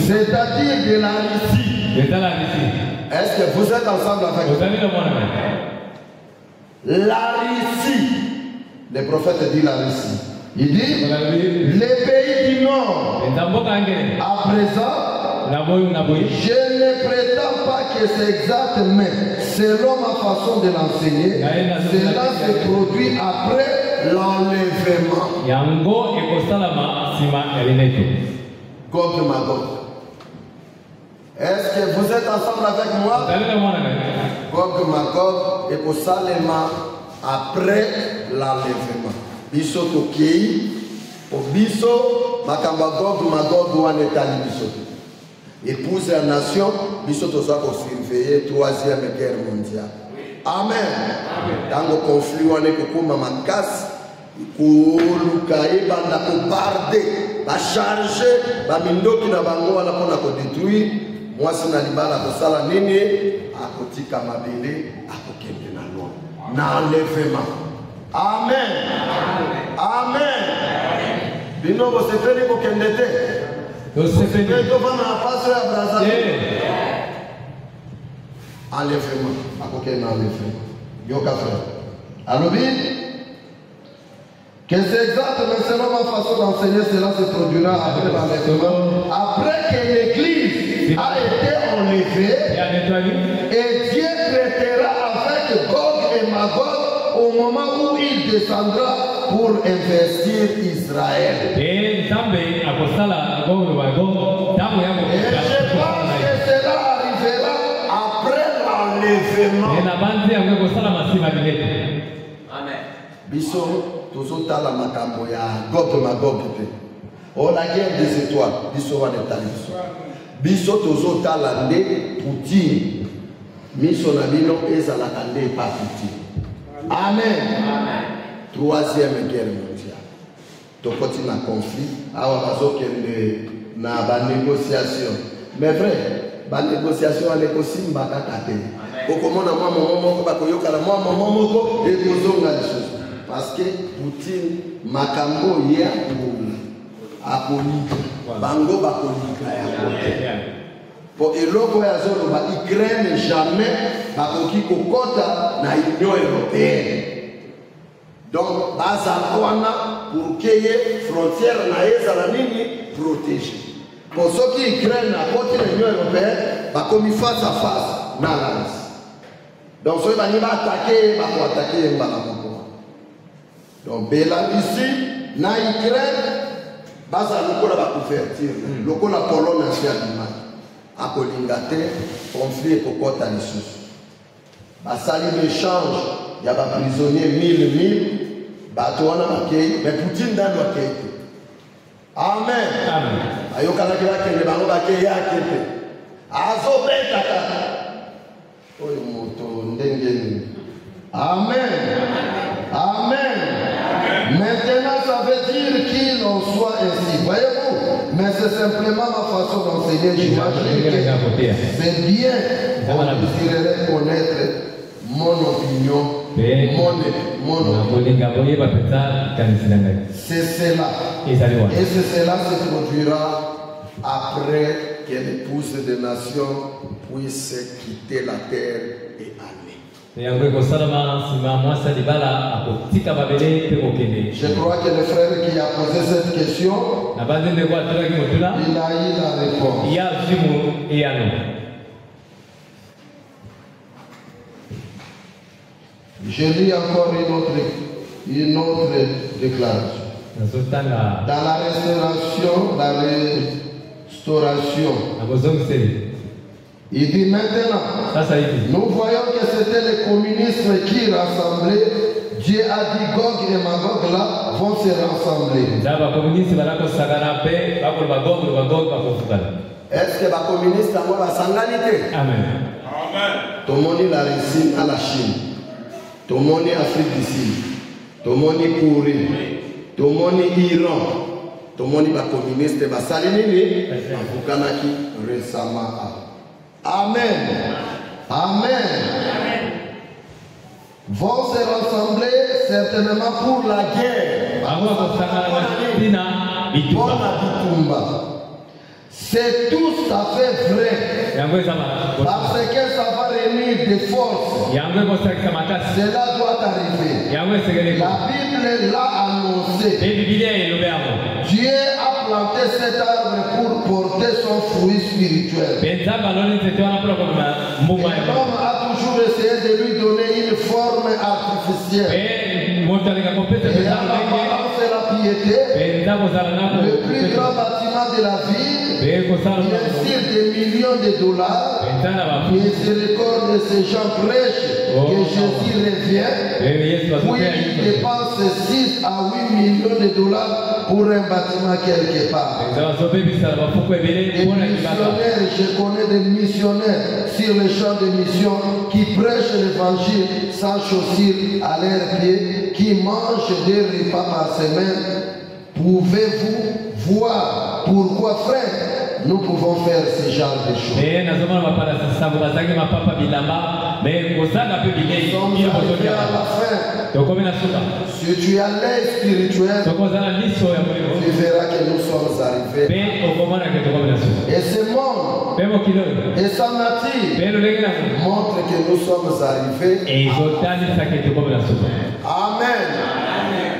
C'est-à-dire de la Russie. Est-ce que vous êtes ensemble avec moi? La Russie. Le prophète dit la Russie. Il dit les pays du Nord. À présent, je ne prétends pas que c'est exact, mais selon ma façon de l'enseigner, cela se produit après l'enlèvement. Gog et Magog. Est-ce que vous êtes ensemble avec moi? Gog et Magog et Kosalema après l'enlèvement. Biso tokei, biso makamba Gog Magog wanetali biso. Épouse la nation, biso toza ko surveiller 3e guerre mondiale. Amen. Dans le conflit on est kokoma makasi, koluka ebanda ko barder, ba charger, ba mindoki na bango wana pona ko détruire. Moi sina libala ko sala nini, akotika mabele, akokende na loin. Na enlèvement. Amen. Amen. Bino bo se feli ko kendete. Enlèvement. Alors, que c'est exact, mais selon ma façon d'enseigner, cela se produira après l'enlèvement. Après que l'Église a été enlevée, et Dieu traitera avec Gog et Magog au moment où il descendra pour investir Israël. Et je pense que cela arrivera après l'enlèvement. Amen. Biso, tozota la makambo ya Gog Magog. Oh la guerre des étoiles, biso wa netaliso. Biso tozota la nde Poutine. Miso na bino ezalaka nde pa Poutine. Amen. Amen. 3e guerre mondiale. Tokoti na conflit. Awa bazokende na ba négociation. Mais vrai, ba négociation ale kosimba kaka te. Okomona mwa momo ba koyoka na mwa momo ko ekozonga lisusu. Parce que Poutine makambo ya akolika. Bango bakolika ya kote. Pour eloko ya zolo ba Ukraine jamais bakoki kokota na Union européenne. Donc bazakwana pour qu'il y ait frontière na ezala nini protégée. Pour ceux qui Ukraine na côté de l'Union européenne bakomi face à face na la Russie. Donc ceux qui vont attaquer Mbala. Donc Bélarussie na Ukraine bazalukola ba couverture. Lokola Pologne na Siabima. Akolingate conflit kokota lisusu. Basali l'échange, il y a des prisonniers 1000, batouana makei, mais Poutine dans le makei. Amen. Amen. Ayokana kila kende bango bakei akete. Azo beta kaka. Oyo moto ndengeni. Amen. Amen. Maintenant ça veut dire qu'il en soit ainsi. Voyez-vous? Mais c'est simplement ma façon d'enseigner. J'imagine que c'est bien. On désirerait connaître mon opinion, c'est cela. Et c'est cela se produira après que l'épouse des nations puisse quitter la terre et aller. Je crois que le frère qui a posé cette question, il a eu la réponse. Je lis encore une autre déclaration. Dans la restauration, il dit maintenant, nous voyons que c'était les communistes qui rassemblaient. Dieu a dit Gog et Magog là vont se rassembler. Est-ce que les communistes ont la sangalité? Amen. Tout le monde a réussi à la Chine. Tout le monde est Afrique du Sud. Tout le monde est Corée. Tout le monde est Iran. Tout le monde est communiste. Récemment. Amen. Amen. Vont se rassembler certainement pour la guerre. C'est tout à fait vrai. Parce que ça va réunir des forces. Cela doit arriver. La Bible l'a annoncé. Dieu a planté cet arbre pour porter son fruit spirituel. L'homme a toujours essayé de lui donner une forme artificielle. Et l'apparence et la piété, le plus grand bâtiment de la ville, il inspire des millions de dollars. Miséricorde de ces gens prêchent que Jésus revient. Puis il dépense 6 à 8 millions de dollars pour un bâtiment quelque part. Des missionnaires, je connais des missionnaires sur les champs de mission qui prêchent l'évangile sans chaussures à leurs pieds, qui mangent des repas par semaine. Pouvez-vous voir pourquoi, frère, nous pouvons faire ce genre de choses? Nous sommes arrivés à la fin. Si tu as l'œil spirituel, tu verras que nous sommes arrivés. Et ce monde et sa nature montrent que nous sommes arrivés. Amen.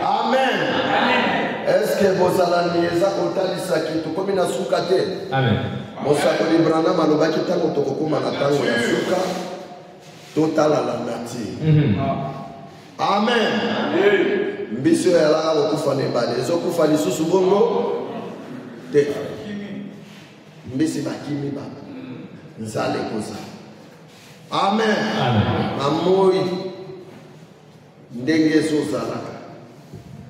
Amen. Est-ce que vous allez nous dire que comme une soukate? Amen. Mosako librana malobaki tango tokokuma na tango ya suka total à la nature. Amen. Mbisio ya la okufa ne bale ezokufa lisusu bongo te. Mbisi bakimi baba nzale koza. Amen. Amoi ndenge zozalaka.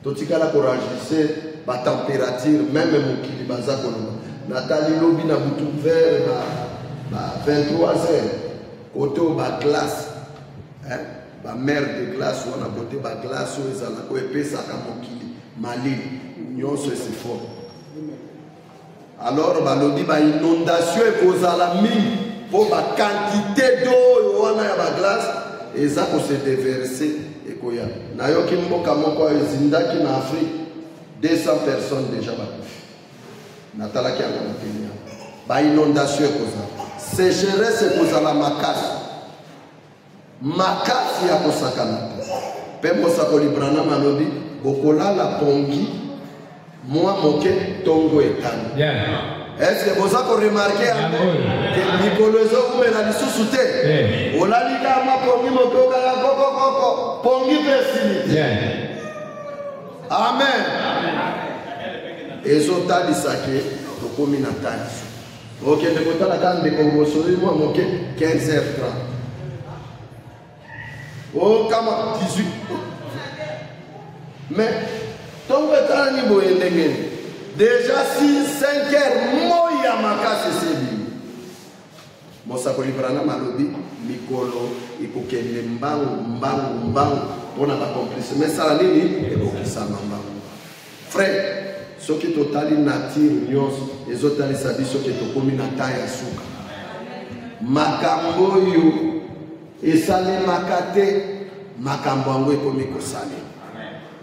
Totikala coragir ba température même mokili baza koloma. Nathalie lobi na butu vers ba 23h côté ba classe hein ba mère de classe on a côté ba classe ezala ko epesa ka mokili mali nyonso c'est fort. Alors ba lobi ba inondation ekozala mingi pour ba quantité d'eau wana ya ba glace eza ko se déverser ekoya. Na yoki mboka moko ezindaki na Afrique 200 personnes déjà bakufi. Natala qui a continué. Ba inondation koza. Sécheresse koza la makasi. Makasi ya kosakana. Pembo sakoli brana manobi bokola la pongi moi moke tongo etani. Est-ce que vous avez remarqué que Nicolozo ou la lisusu te? Olalika ma pongi motoka ya koko pongi pesini. Amen. Ezota disake tokomi na tani. OK, de kota la kan de Congo sori moi moke 15h30. Oh kama 18. Mais tongo etani boyendenge. Déjà si 5h moya makasi sebi. Mosako librana malobi mikolo ikokende mbangu pona ba complice. Mais ça nini ekokisa mbangu. Frère, ce qui totali nature nyonso ezotali sabi ce qui tokomi na taya suka. Makambo yo esale makate makambo ngo ekomi kosale.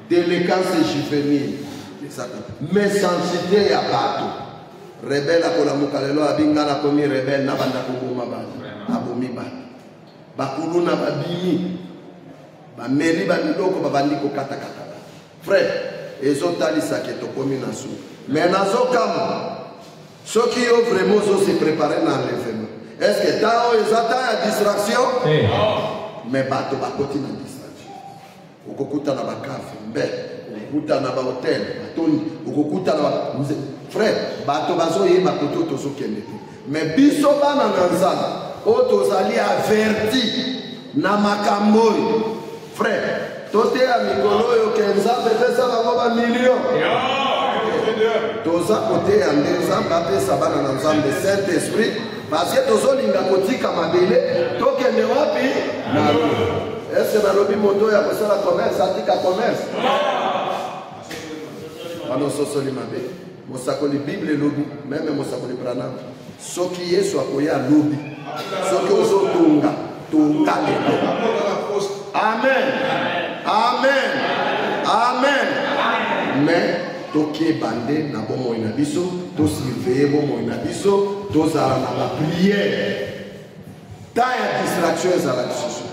Délinquance juvénile. Mensangité ya bato. Rebelle akola mukalelo abinga na komi rebelle na banda koboma bato. Abomi bato. bakuluna babimi bameli bamiloko babandi kokatakata. Frère, ezotalisa ke tokomi na su. Mais nazokama soki yo vraiment se préparer na enlèvement. Est-ce que tant ezata ya distraction? Mais bato bakoti na distraction. Okokuta na bakafe mbe, okokuta na ba hotel, batoni, okokuta na frère, bato bazoyeba koto tozokende te. Mais biso bana na nzala o tozali averti na makambo. Frère, tote ya mikolo yo kenza pesa bango ba million. Toza kote ya nzambe apesa bana na nzambe Saint-Esprit parce que tozolinga kotika mabele tokende wapi na est-ce que balobi moto ya kosala commerce atika commerce bano sosoli mabe mosakoli Bible lobi même mosakoli Branham soki Yesu akoya lobi soki ozotunga tunga leto. Amen. Amen. Amen. Mais toki bande na bomo ina biso, to surveiller bomo ina biso, to zala na la prière. Ta ya distraction ezala biso.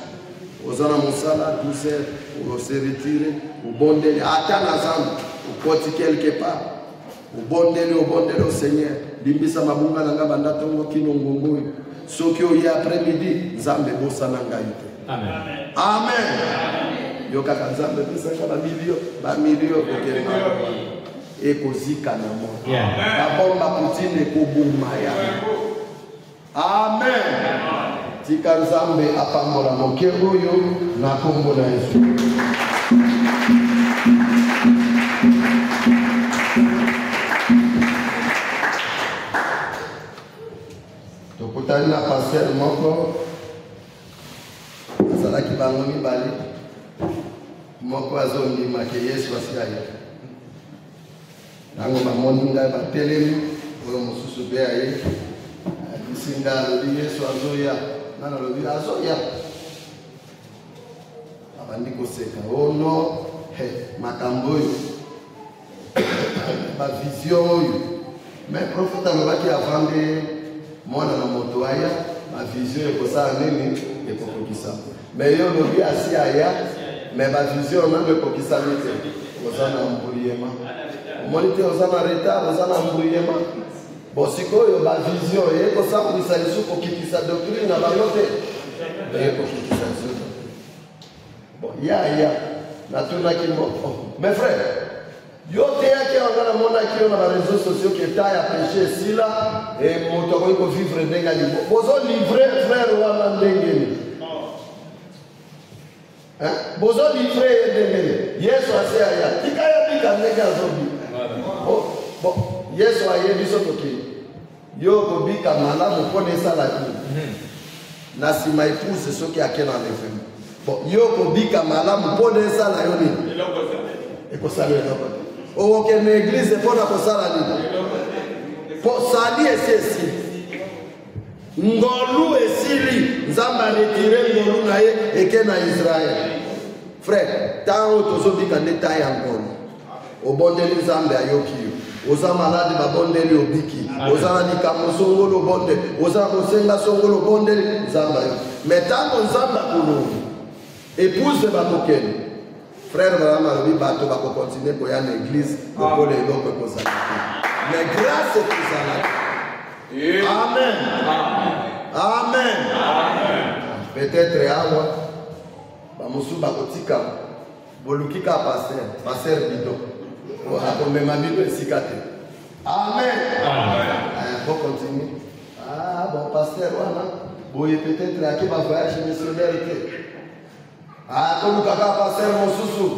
Ozana mosala 12 heures, ou se retirer, ou bondeli ata na zambe, ou poti quelque part. Ou bondeli au Seigneur. Limbisa mabunga nanga banda tongo kino ngongo. Soki o ya après-midi, zambe bosa nanga ite. Amen. Amen. Yo kaka nzambe pesa ba million okema. Ekozika na mo. Ba bomba Poutine ekobuma ya. Amen. Tika nzambe apambola moke oyo na kombo na Yesu. Tokutani na pasteur moko azalaki bango mibale moko azondima ke Yesu asiaye nango bamoni ngai batelemi oyo mosusu mpe aye bisinga alobi Yesu azoya nana alobi azoya abandi koseka ono makambo oyo bavision oyo mais prophète alobaki avande mwana na moto aya bavision ekosala nini ekokokisa mais yo lobi asi aya mais bavision nano ekokisami te oza na mbuliyema omoni te oza na retard oza na mbuliyema bon sikoyo bavision ekosambwisa lisu kokitisa doctrine na bango te ekokitisa lisu bon ya natunaki moko mes frères yo te yaki wanga na monaki yo na ba réseaux sociaux que ta ya péché sila et moto ko ko vivre ndenge ali bozo livrer frère wana ndenge ni bozo livrer ndenge Yesu asea ya tikaya tika ndenge azobi bon Yesu ayebi sotoki yo ko bika malamu pone sala ki na sima épouse soki akena lefem bon yo ko bika malamu pone sala yo ni ekosala yo o que na église pour la kosala nini pour sali esesi ngolu esili nzamba retire ngolu na ye eke na Israël frère tant tozobika ndeta ya ngolu obondeli nzambe ayoki yo oza malade babondeli obiki oza na likambo songolo bonde oza kosenga songolo bondeli nzamba yo mais tango nzamba kulungu épouse bakokeni frère Branham alobi bato bako continuer koya na église lokola eloko ekozala mais grâce ekozala. Amen. Amen. Peut-être awa bamosusu bakotika boluki ka pasteur bido akomema bino esika te. Amen. Bon continue. Bon pasteur wana boye peut-être ake ba voyage missionnaire te. Comme kaka pasteur mosusu.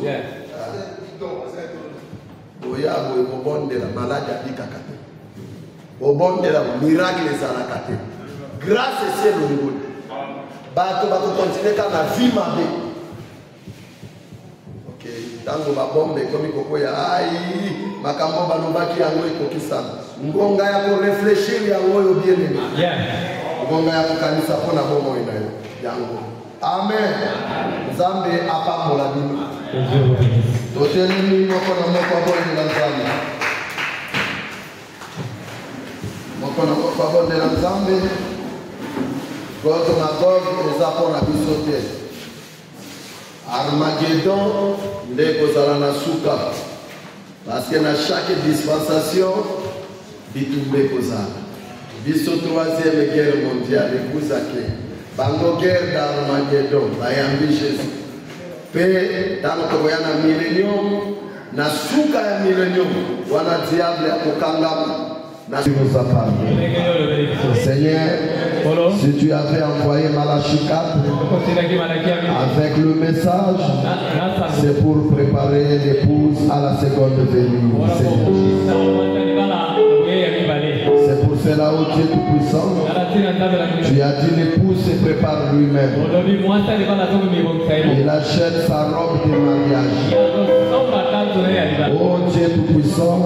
Boya boye bobonde la malade abikaka te. Bobonde la miracle ezalaka te. Grâce c'est le niveau. Bato bako continuer ka na vie mabe. OK, tango ba bombe komi kokoya ai makambo balobaki yango ekokisana. Ngonga ya ko réfléchir yango yo bien aimé. Ngonga ya kanisa pona bomo inayo yango. Amen. Nzambe apambola bino. Totelemi moko na moko abonde na Nzambe. Moko na moko abonde na Nzambe. Gog Magog et Zapon Abisote. Armageddon, ndeko zalana suka. Parce que dans chaque dispensation, bitumbe kozala. Biso 3e guerre mondiale, ekuzake. Bango guerre d'Armageddon, bayambi Jésus. Pe, dans le millénium, na suka ya millénium, wana diable ya kokangama. Seigneur, si tu avais envoyé Malachie 4 avec le message, c'est pour préparer l'épouse à la seconde venue. C'est pour cela, ô Dieu Tout-Puissant, tu as dit l'épouse se prépare lui-même. Il achète sa robe de mariage. Oh Dieu Tout-Puissant,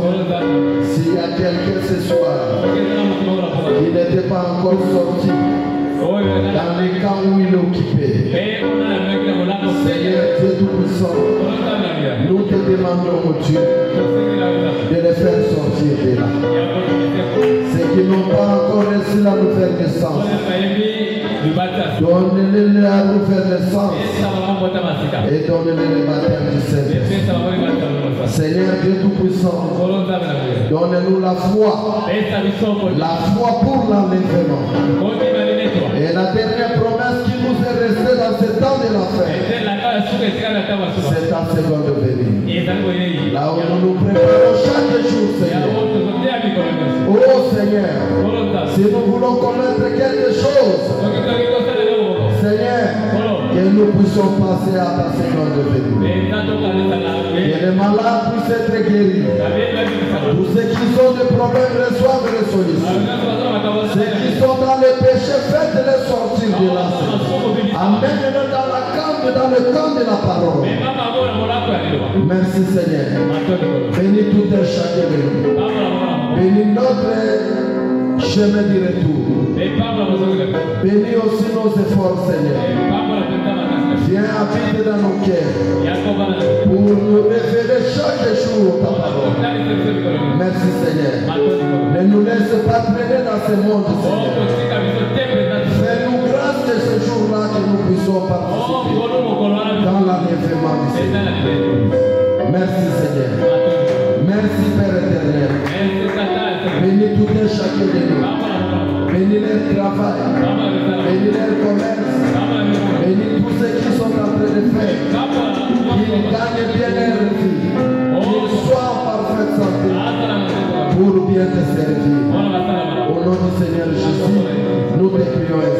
s'il y a quelqu'un ce soir qui n'était pas encore sorti dans les camps où il est occupé, Seigneur Dieu Tout-Puissant, nous te demandons, oh Dieu, de les faire sortir de là. Ceux qui n'ont pas encore reçu la nouvelle naissance, donnez-les la nouvelle naissance et donnez-les le baptême du Saint-Esprit. Seigneur Dieu Tout-Puissant, donne-nous la foi pour l'enlèvement. Et la dernière promesse qui nous est restée dans ce temps de la fin, c'est ta seconde venue. Là où nous nous préparons chaque jour, Seigneur. Oh Seigneur, si nous voulons connaître quelque chose, Seigneur, que nous puissions passer à ta seconde venue. Que les malades puissent être guéris. Tous ceux qui ont des problèmes reçoivent les solutions. Ceux qui sont dans les péchés, faites-les sortir de là. Amène-les dans le camp de la parole. Merci Seigneur. Bénis tout un chacun de nous. Bénis notre chemin du retour. Bénis aussi nos efforts, Seigneur. Viens habiter dans nos cœurs pour nous révéler chaque jour ta parole. Merci Seigneur. Ne nous laisse pas traîner dans ce monde, Seigneur. Fais-nous grâce de ce jour-là que nous puissions participer dans l'enlèvement du Seigneur. Merci Seigneur. Merci Père éternel. Bénis tout et chacun de nous. Bénis leur travail. Bénis leur commerce. Bénis tous ceux qui sont en train de faire. Qu'ils gagnent bien leur vie. Qu'ils soient en parfaite santé pour bien te servir. Au nom du Seigneur Jésus, nous te prions.